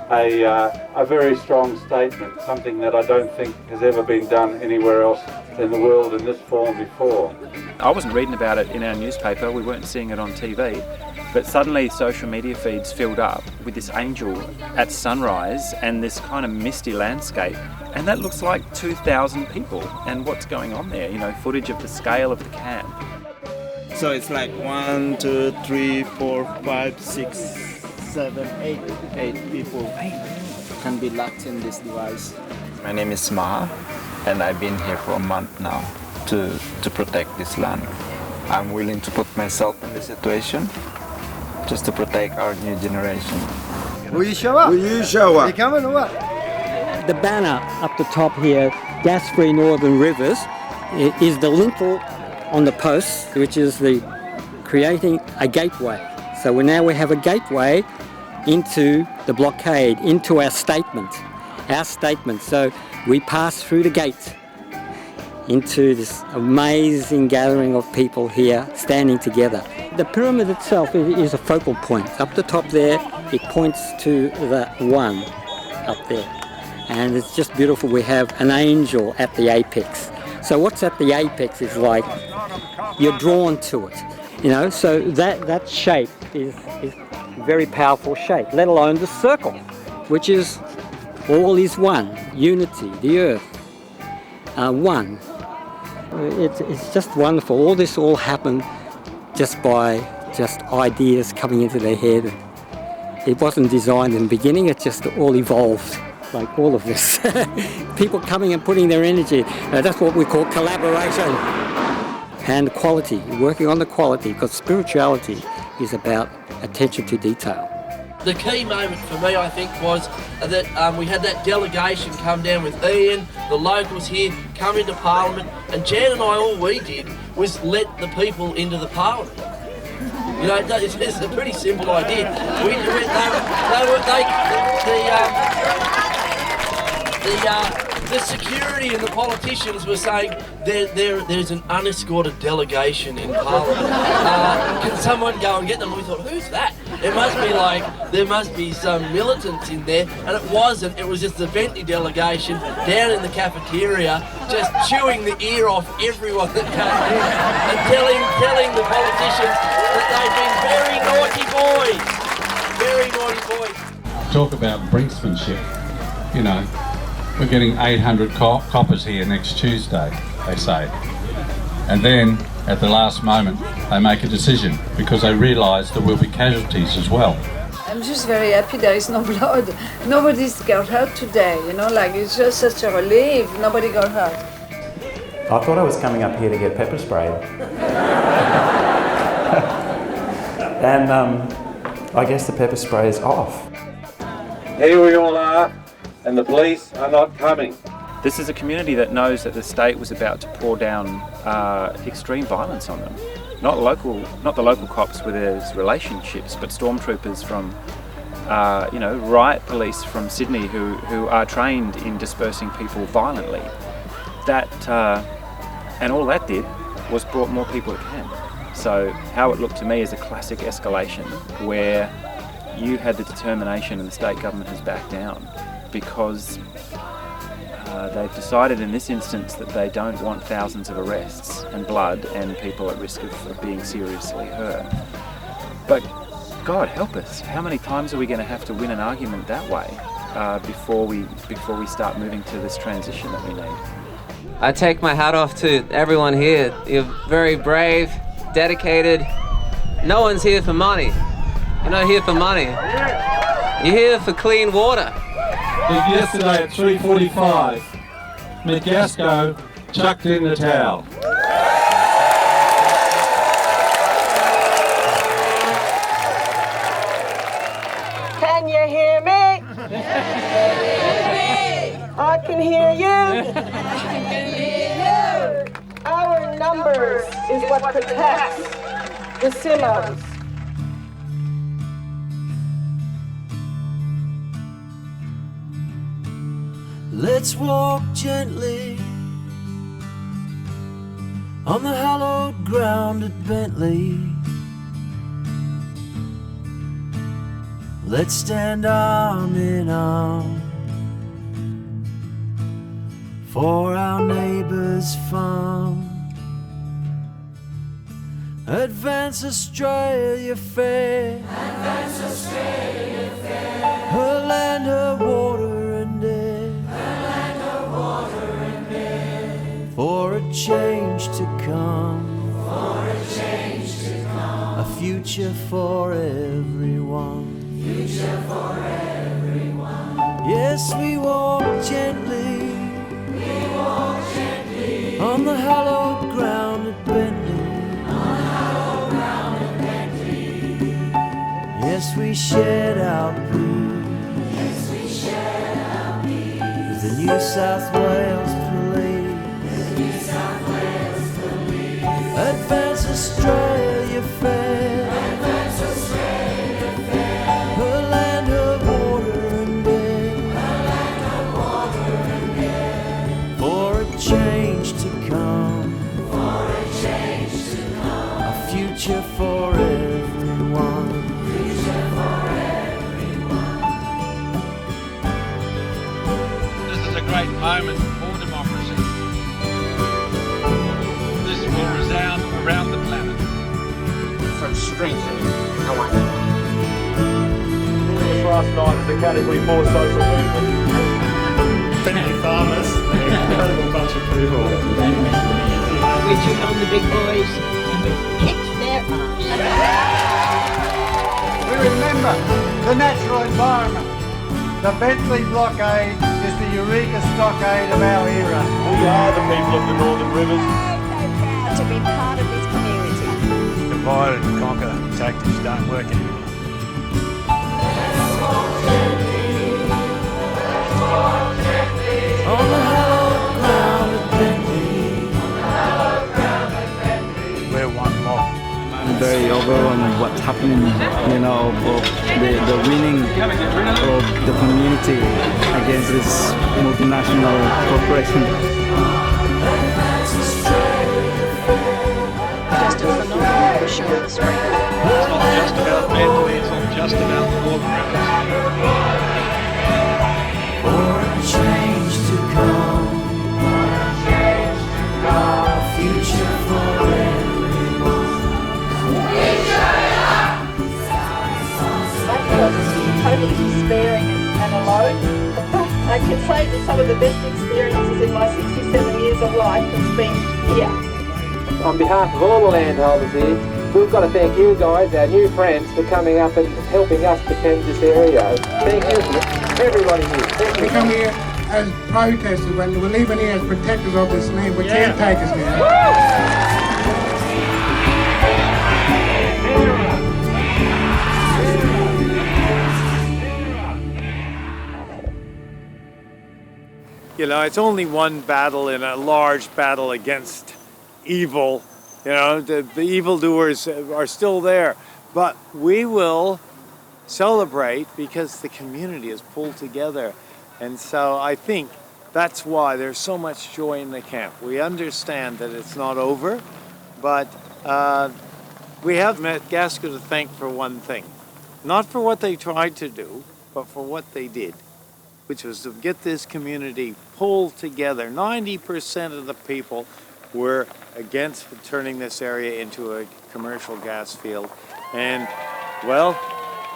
a very strong statement, something that I don't think has ever been done anywhere else in the world in this form before. I wasn't reading about it in our newspaper, we weren't seeing it on TV, but suddenly social media feeds filled up with this angel at sunrise and this kind of misty landscape, and that looks like 2,000 people. And what's going on there? You know, footage of the scale of the camp. So it's like 1, 2, 3, 4, 5, 6, 7, 8 people can be locked in this device. My name is Maha, and I've been here for a month now to protect this land. I'm willing to put myself in this situation just to protect our new generation. Will you show up? Will you show up? You coming or what? The banner up the top here, Gas-Free Northern Rivers, is the lintel on the posts, which is the creating a gateway. So now we have a gateway into the blockade, into our statement. So we pass through the gate into this amazing gathering of people here standing together. The pyramid itself is a focal point. Up the top there, it points to the one up there. And it's just beautiful. We have an angel at the apex. So what's at the apex is like, you're drawn to it. You know, so that shape is a very powerful shape, let alone the circle, which is all is one, unity, the earth, one. It's just wonderful. All this all happened just by ideas coming into their head. It wasn't designed in the beginning, it just all evolved, like all of this. People coming and putting their energy. That's what we call collaboration. And quality, working on the quality, because spirituality is about attention to detail. The key moment for me, I think, was that we had that delegation come down with Ian, the locals here, come into Parliament, and Jan and I, all we did was let the people into the Parliament. You know, it's a pretty simple idea. The security and the politicians were saying there's an unescorted delegation in Parliament. Can someone go and get them? And we thought, who's that? It must be like, there must be some militants in there. And it wasn't. It was just the Bentley delegation down in the cafeteria, just chewing the ear off everyone that came in and telling the politicians that they've been very naughty boys. Very naughty boys. Talk about brinksmanship, you know. We're getting 800 coppers here next Tuesday, they say. And then, at the last moment, they make a decision because they realise there will be casualties as well. I'm just very happy there is no blood. Nobody's got hurt today, you know, like it's just such a relief. Nobody got hurt. I thought I was coming up here to get pepper sprayed. And I guess the pepper spray is off. Here we all are, and the police are not coming. This is a community that knows that the state was about to pour down extreme violence on them. Not the local cops with their relationships, but stormtroopers from, riot police from Sydney who are trained in dispersing people violently. That and all that did was brought more people to camp. So how it looked to me is a classic escalation where you had the determination and the state government has backed down because they've decided in this instance that they don't want thousands of arrests and blood and people at risk of being seriously hurt. But God help us, how many times are we going to have to win an argument that way before we start moving to this transition that we need? I take my hat off to everyone here. You're very brave, dedicated. No one's here for money. You're not here for money. You're here for clean water. Yesterday at 3:45, McGasco chucked in the towel. Can you hear me? I can hear you. Our numbers is what protects the Simmons. Let's walk gently on the hallowed ground at Bentley. Let's stand arm in arm for our neighbour's farm. Advance Australia fair, advance Australia fair. Her land, her water and air, her land, her water and air. For a change to come, for a change to come. A future for everyone, future for everyone. Yes, we walk gently, we walk gently on the hallowed ground at Bentley. Yes, we shed our plea. Yes, we shed our plea. With the New South Wales Police. The New South Wales Police. Advance Australia fair. Advance Australia fair. Her land, her water and air. Her land, her water and air. For a change to come. For a change to come. A future for everyone. Great moment for democracy. This will resound around the planet. From strengthening our way. Last night was a Category 4 social movement. Friendly farmers, an incredible bunch of people. We took on the big boys and we kicked their ass. We remember the natural environment. The Bentley blockade is the Eureka stockade of our era. We are the people of the Northern Rivers. Proud to be part of this community. Divide and conquer tactics don't work anymore. On the hallowed ground at Bentley. We're one mob. I'm very overwhelmed with what's happening, of the winning of the community against this multinational corporation. Just a phenomenal show on the screen. It's not just about Bentley, it's not just about the Northern Rivers. For a change to come, a future for everyone. I was totally despairing and alone. I can say that some of the best experiences in my 67 years of life has been here. On behalf of all the landholders here, we've got to thank you guys, our new friends, for coming up and helping us defend this area. Thank you, everybody here. Thank you. We come here as protesters, when we're living here as protectors of this land, we can't take us down. You know, it's only one battle in a large battle against evil. You know, the evildoers are still there. But we will celebrate because the community is pulled together. And so I think that's why there's so much joy in the camp. We understand that it's not over, but we have met Gasco to thank for one thing. Not for what they tried to do, but for what they did, which was to get this community pulled together. 90% of the people were against turning this area into a commercial gas field. And, well,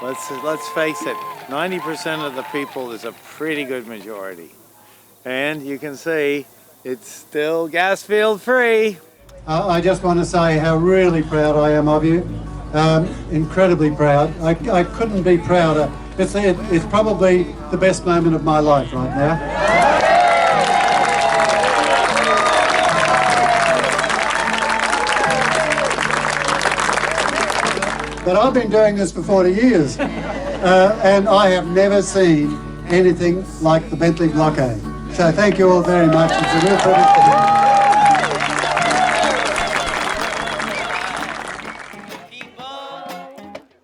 let's face it, 90% of the people is a pretty good majority. And you can see it's still gas field free. I just want to say how really proud I am of you. Incredibly proud. I couldn't be prouder. It's probably the best moment of my life right now. But I've been doing this for 40 years, and I have never seen anything like the Bentley blockade. So thank you all very much. It's a real privilege.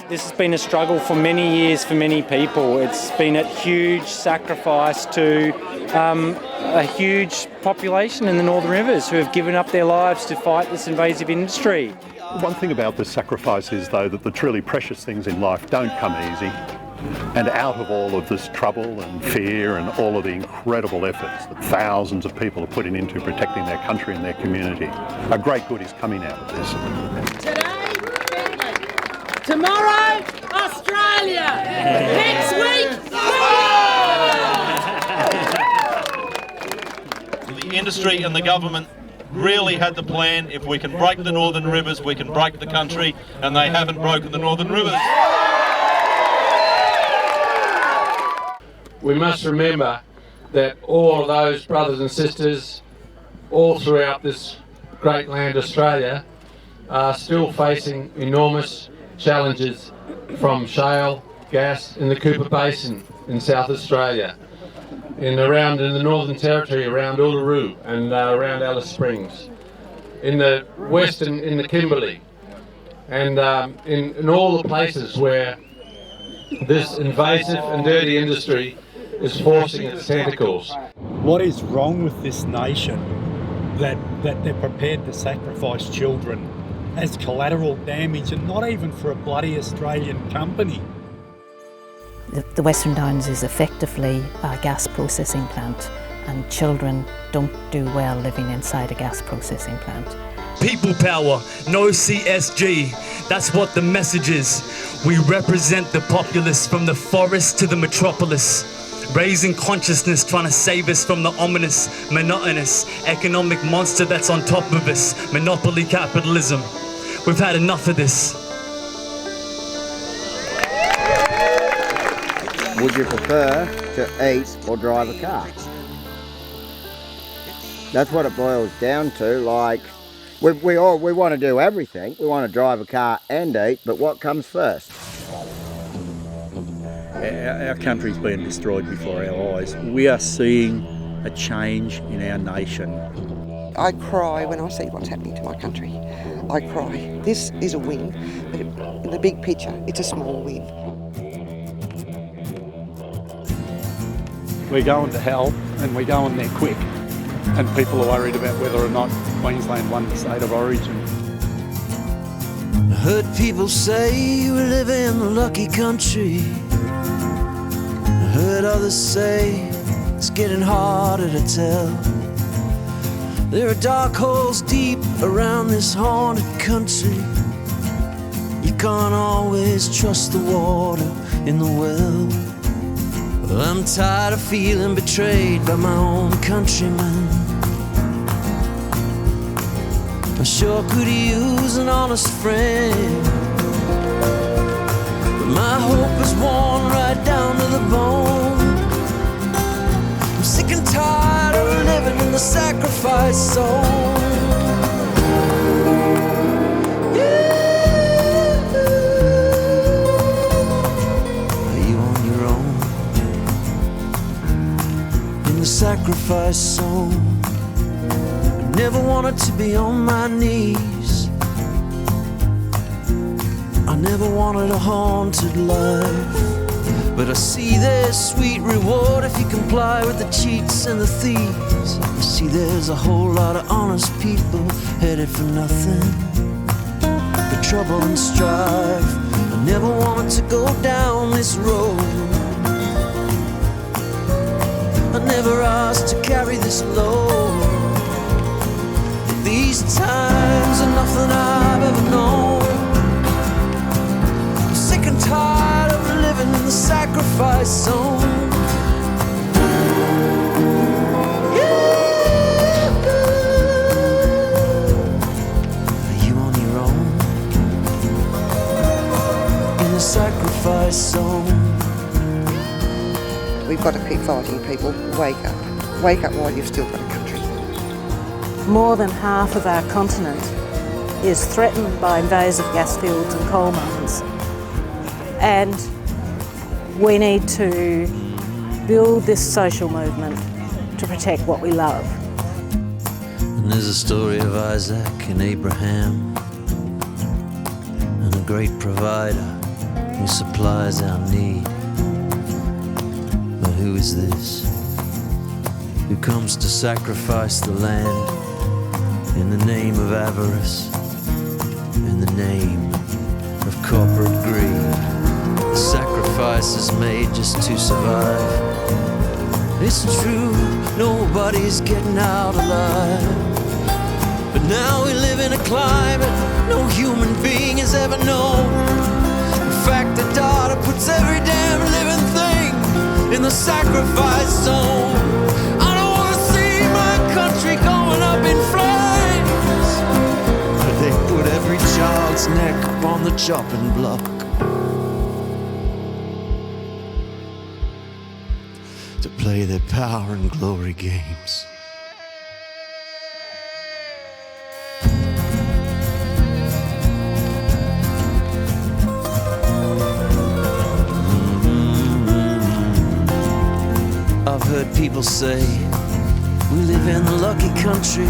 This has been a struggle for many years for many people. It's been a huge sacrifice to a huge population in the Northern Rivers who have given up their lives to fight this invasive industry. One thing about this sacrifice is, though, that the truly precious things in life don't come easy. And out of all of this trouble and fear and all of the incredible efforts that thousands of people are putting into protecting their country and their community, a great good is coming out of this. Tomorrow, Australia. Next week, the industry and the government really had the plan. If we can break the Northern Rivers, we can break the country, and they haven't broken the Northern Rivers. We must remember that all of those brothers and sisters all throughout this great land Australia are still facing enormous challenges from shale gas in the Cooper Basin in South Australia, in the Northern Territory around Uluru and around Alice Springs, in the western in the Kimberley, and in all the places where this invasive and dirty industry is forcing its tentacles. What is wrong with this nation that they're prepared to sacrifice children as collateral damage, and not even for a bloody Australian company? The Western Downs is effectively a gas processing plant, and children don't do well living inside a gas processing plant. People power, no CSG. That's what the message is. We represent the populace from the forest to the metropolis. Raising consciousness, trying to save us from the ominous, monotonous economic monster that's on top of us, monopoly capitalism. We've had enough of this. Would you prefer to eat or drive a car? That's what it boils down to. Like, we want to do everything. We want to drive a car and eat, but what comes first? Our country's been destroyed before our eyes. We are seeing a change in our nation. I cry when I see what's happening to my country. I cry. This is a win, but in the big picture, it's a small win. We're going to hell, and we're going there quick. And people are worried about whether or not Queensland won the state of origin. I heard people say we live in a lucky country. I heard others say it's getting harder to tell. There are dark holes deep around this haunted country. You can't always trust the water in the well. Well, I'm tired of feeling betrayed by my own countrymen. I sure could use an honest friend, but my hope is worn right down to the bone. I'm sick and the sacrifice zone. Are you on your own in the sacrifice zone? I never wanted to be on my knees. I never wanted a haunted life. But I see there's sweet reward if you comply with the cheats and the thieves. I see there's a whole lot of honest people headed for nothing but trouble and strife. I never wanted to go down this road. I never asked to carry this load. But these times are nothing I've ever known. I'm sick and tired of living in the sacrifice zone. Are you on your own in the sacrifice zone? We've got to keep fighting, people. Wake up. Wake up while you've still got a country. More than half of our continent is threatened by invasive gas fields and coal mines. And we need to build this social movement to protect what we love. And there's a story of Isaac and Abraham, and a great provider who supplies our need. But who is this who comes to sacrifice the land in the name of avarice, in the name of corporate greed? The sacrifice is made just to survive. It's true, nobody's getting out alive. But now we live in a climate no human being has ever known. In fact, the data puts every damn living thing in the sacrifice zone. I don't want to see my country going up in flames, but they put every child's neck upon the chopping block to play their power and glory games. I've heard people say we live in the lucky country.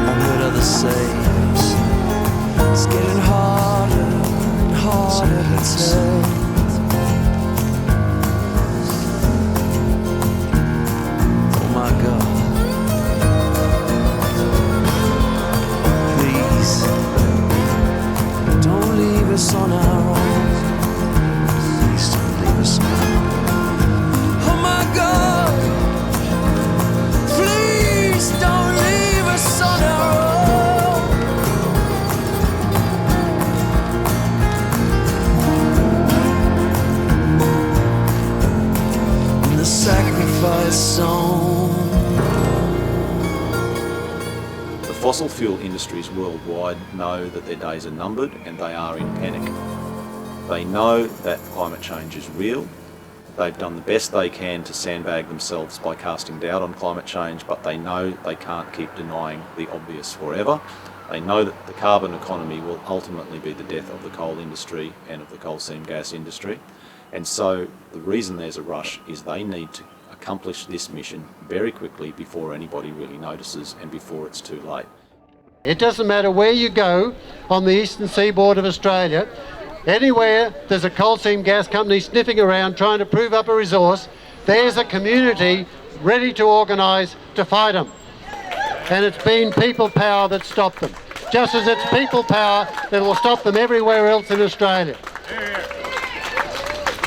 I've heard others say it's getting harder and harder to tell. Oh my God, please don't leave us on our own. Oh my God, please don't leave us on our own. In the sacrifice zone. The fossil fuel industries worldwide know that their days are numbered and they are in panic. They know that climate change is real. They've done the best they can to sandbag themselves by casting doubt on climate change, but they know they can't keep denying the obvious forever. They know that the carbon economy will ultimately be the death of the coal industry and of the coal seam gas industry. And so the reason there's a rush is they need to accomplish this mission very quickly before anybody really notices and before it's too late. It doesn't matter where you go on the eastern seaboard of Australia. Anywhere there's a coal seam gas company sniffing around trying to prove up a resource, there's a community ready to organise to fight them. And it's been people power that stopped them. Just as it's people power that will stop them everywhere else in Australia.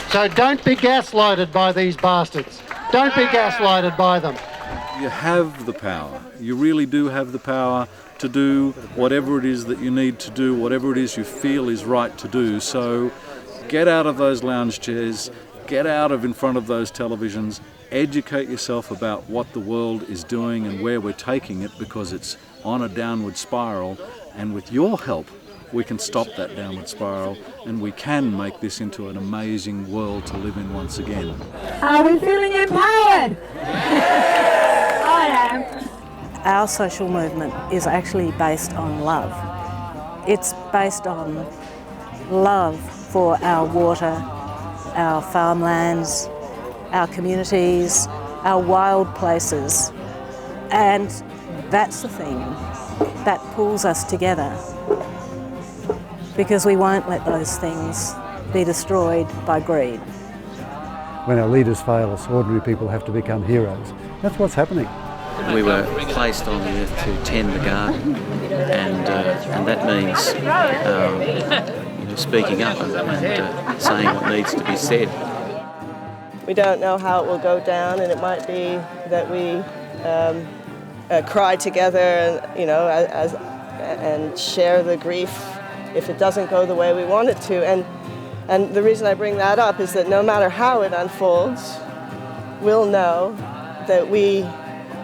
So don't be gaslighted by these bastards. Don't be gaslighted by them. You have the power. You really do have the power to do whatever it is that you need to do, whatever it is you feel is right to do. So get out of those lounge chairs, get out of in front of those televisions, educate yourself about what the world is doing and where we're taking it, because it's on a downward spiral. And with your help, we can stop that downward spiral, and we can make this into an amazing world to live in once again. Are we feeling empowered? I am. Our social movement is actually based on love. It's based on love for our water, our farmlands, our communities, our wild places. And that's the thing that pulls us together, because we won't let those things be destroyed by greed. When our leaders fail us, ordinary people have to become heroes. That's what's happening. We were placed on the earth to tend the garden, and that means speaking up and saying what needs to be said. We don't know how it will go down, and it might be that we cry together and and share the grief if it doesn't go the way we want it to. And the reason I bring that up is that no matter how it unfolds, we'll know that we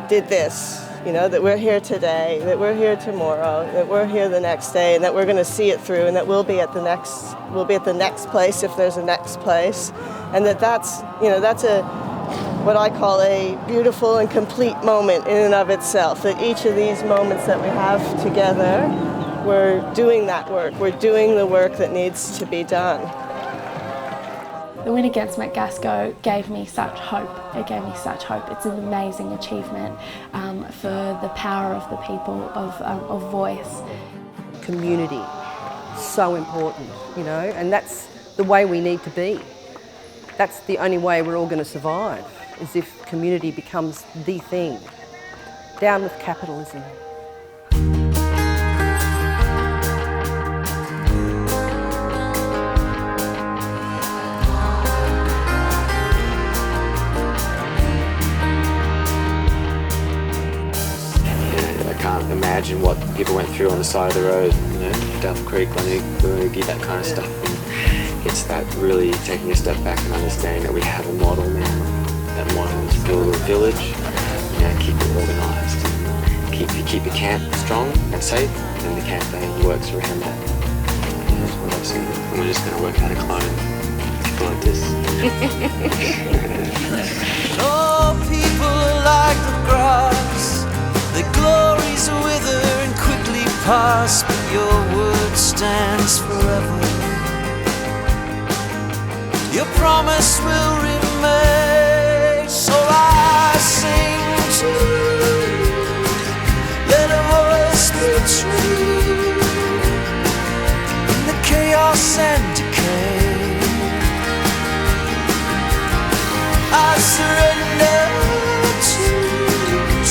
did this, that we're here today, that we're here tomorrow, that we're here the next day, and that we're going to see it through, and that we'll be at the next place if there's a next place, and that's what I call a beautiful and complete moment in and of itself. That each of these moments that we have together, we're doing that work. We're doing the work that needs to be done. The win against McGasco gave me such hope. It gave me such hope. It's an amazing achievement for the power of the people, of voice. Community, so important, and that's the way we need to be. That's the only way we're all going to survive, is if community becomes the thing. Down with capitalism. Imagine what people went through on the side of the road, Duff Creek, Lunoogie, that kind of stuff. And it's that really taking a step back and understanding that we have a model now. That model is build a village, keep it organised, keep the camp strong and safe, and the campaign works around that. That's what I've seen. And we're just going to work out a clone people like this. Oh, people are like the grass. The glories wither and quickly pass, but your word stands forever. Your promise will remain, so I sing to you. Let a voice be true in the chaos and decay. I surrender to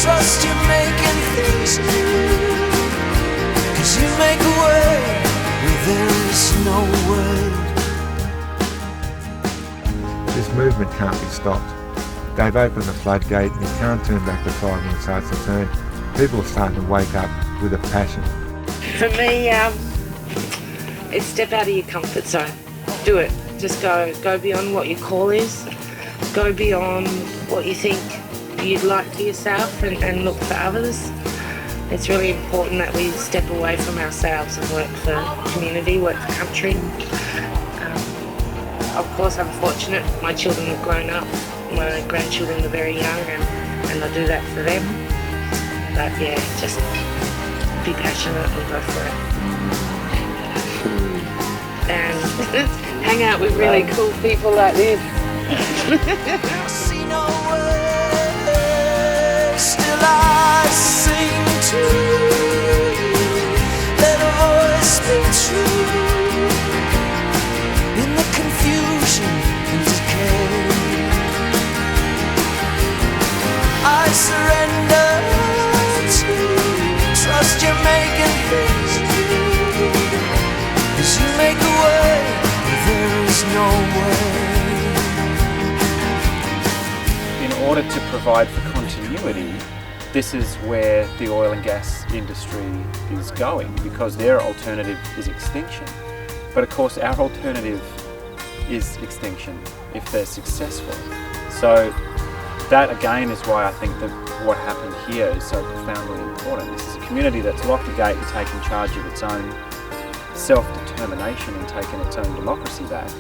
trust you making things new, 'cause you make a way where there is no way. This movement can't be stopped. They've opened the floodgate and you can't turn back the time when it starts to turn. People are starting to wake up with a passion. For me, it's step out of your comfort zone. Do it. Just go beyond what your call is. Go beyond what you think you'd like for yourself and look for others. It's really important that we step away from ourselves and work for community, work for country. Of course, I'm fortunate. My children have grown up. My grandchildren are very young, and I do that for them. But yeah, just be passionate and go for it. And hang out with really cool people like this. See no way, still I sing to you. Let a voice be true in the confusion and decay. I surrender to trust you're making things new, 'cause you make a way where there is no way. In order to provide for continuity, this is where the oil and gas industry is going, because their alternative is extinction. But of course our alternative is extinction if they're successful. So that again is why I think that what happened here is so profoundly important. This is a community that's locked the gate and taken charge of its own self-determination in taking its own democracy back.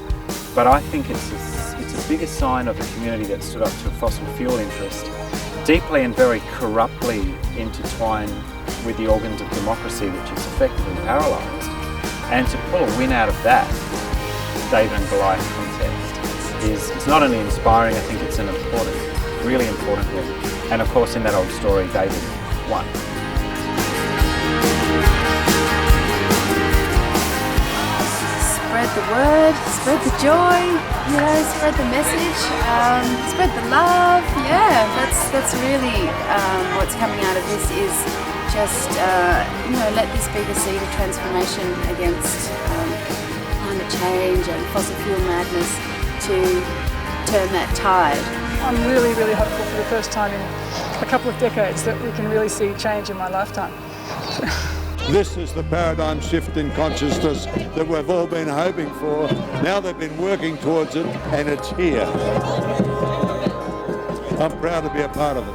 But I think it's a bigger sign of a community that stood up to a fossil fuel interest, deeply and very corruptly intertwined with the organs of democracy, which is effectively paralysed. And to pull a win out of that David and Goliath contest it's not only inspiring, I think it's an important, really important win. And of course, in that old story, David won. Spread the word, spread the joy, spread the message, spread the love. Yeah, that's really what's coming out of this is just, let this be the seed of transformation against climate change and fossil fuel madness to turn that tide. I'm really, really hopeful for the first time in a couple of decades that we can really see change in my lifetime. This is the paradigm shift in consciousness that we've all been hoping for. Now they've been working towards it, and it's here. I'm proud to be a part of it.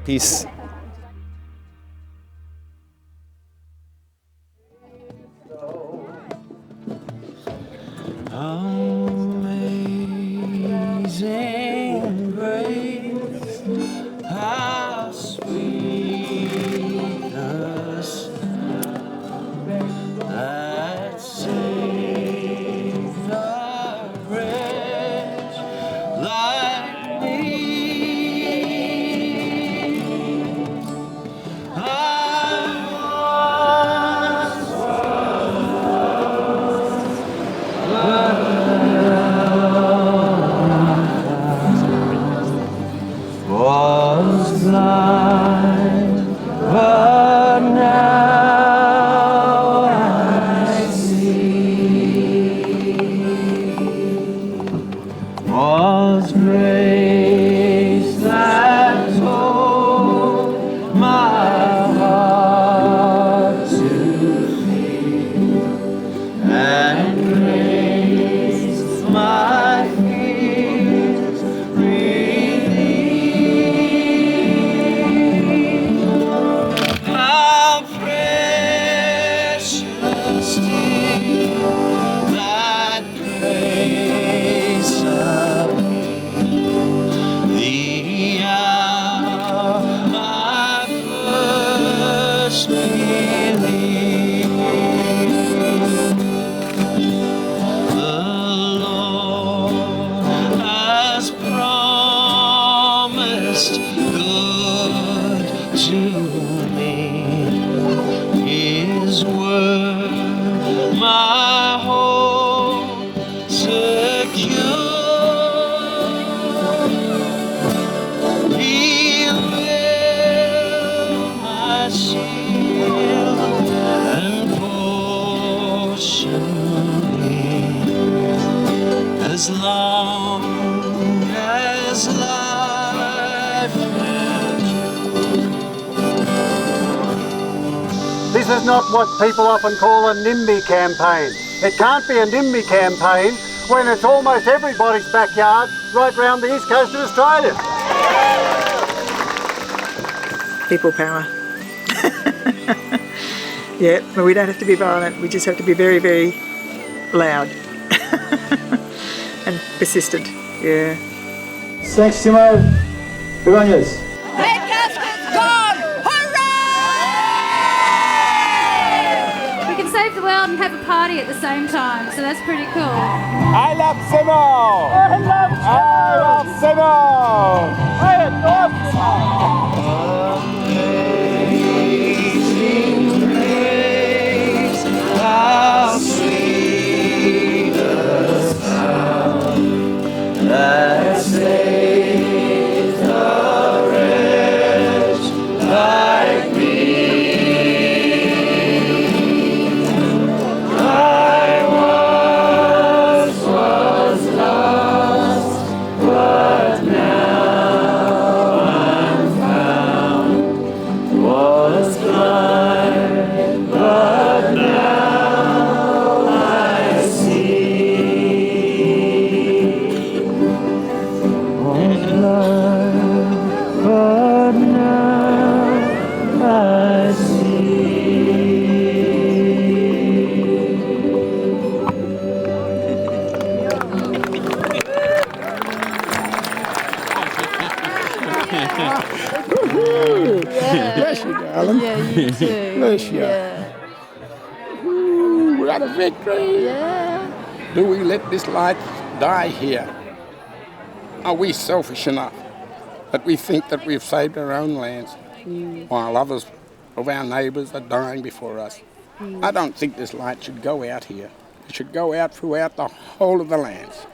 Peace. Amazing grace, how sweet the sound that saved a wretch like me. Was blind, but now I see. Was grace that told my heart to feel, and grace my fears relieved. How precious did that grace appear, the hour I first believed. The Lord has promised good to me. His word, my hope secure. He will my shield and portion be, as long as life endures. This is not what people often call a NIMBY campaign. It can't be a NIMBY campaign when it's almost everybody's backyard right round the east coast of Australia. People power. Yeah, but we don't have to be violent, we just have to be very, very loud and persistent, yeah. Thanks, Timo. Good on yous. That gasket's gone! Hooray! We can save the world and have a party at the same time, so that's pretty cool. I love Simo! I love Simo! I adore Amazing grace, how sweet the sound that saved a wretch like me. I was lost, but now Bless you, darling. Yeah, you too. Bless you. Yeah. Ooh, we got a victory. Yeah. Do we let this light die here? Are we selfish enough that we think that we've saved our own lands while others of our neighbours are dying before us? I don't think this light should go out here. It should go out throughout the whole of the lands.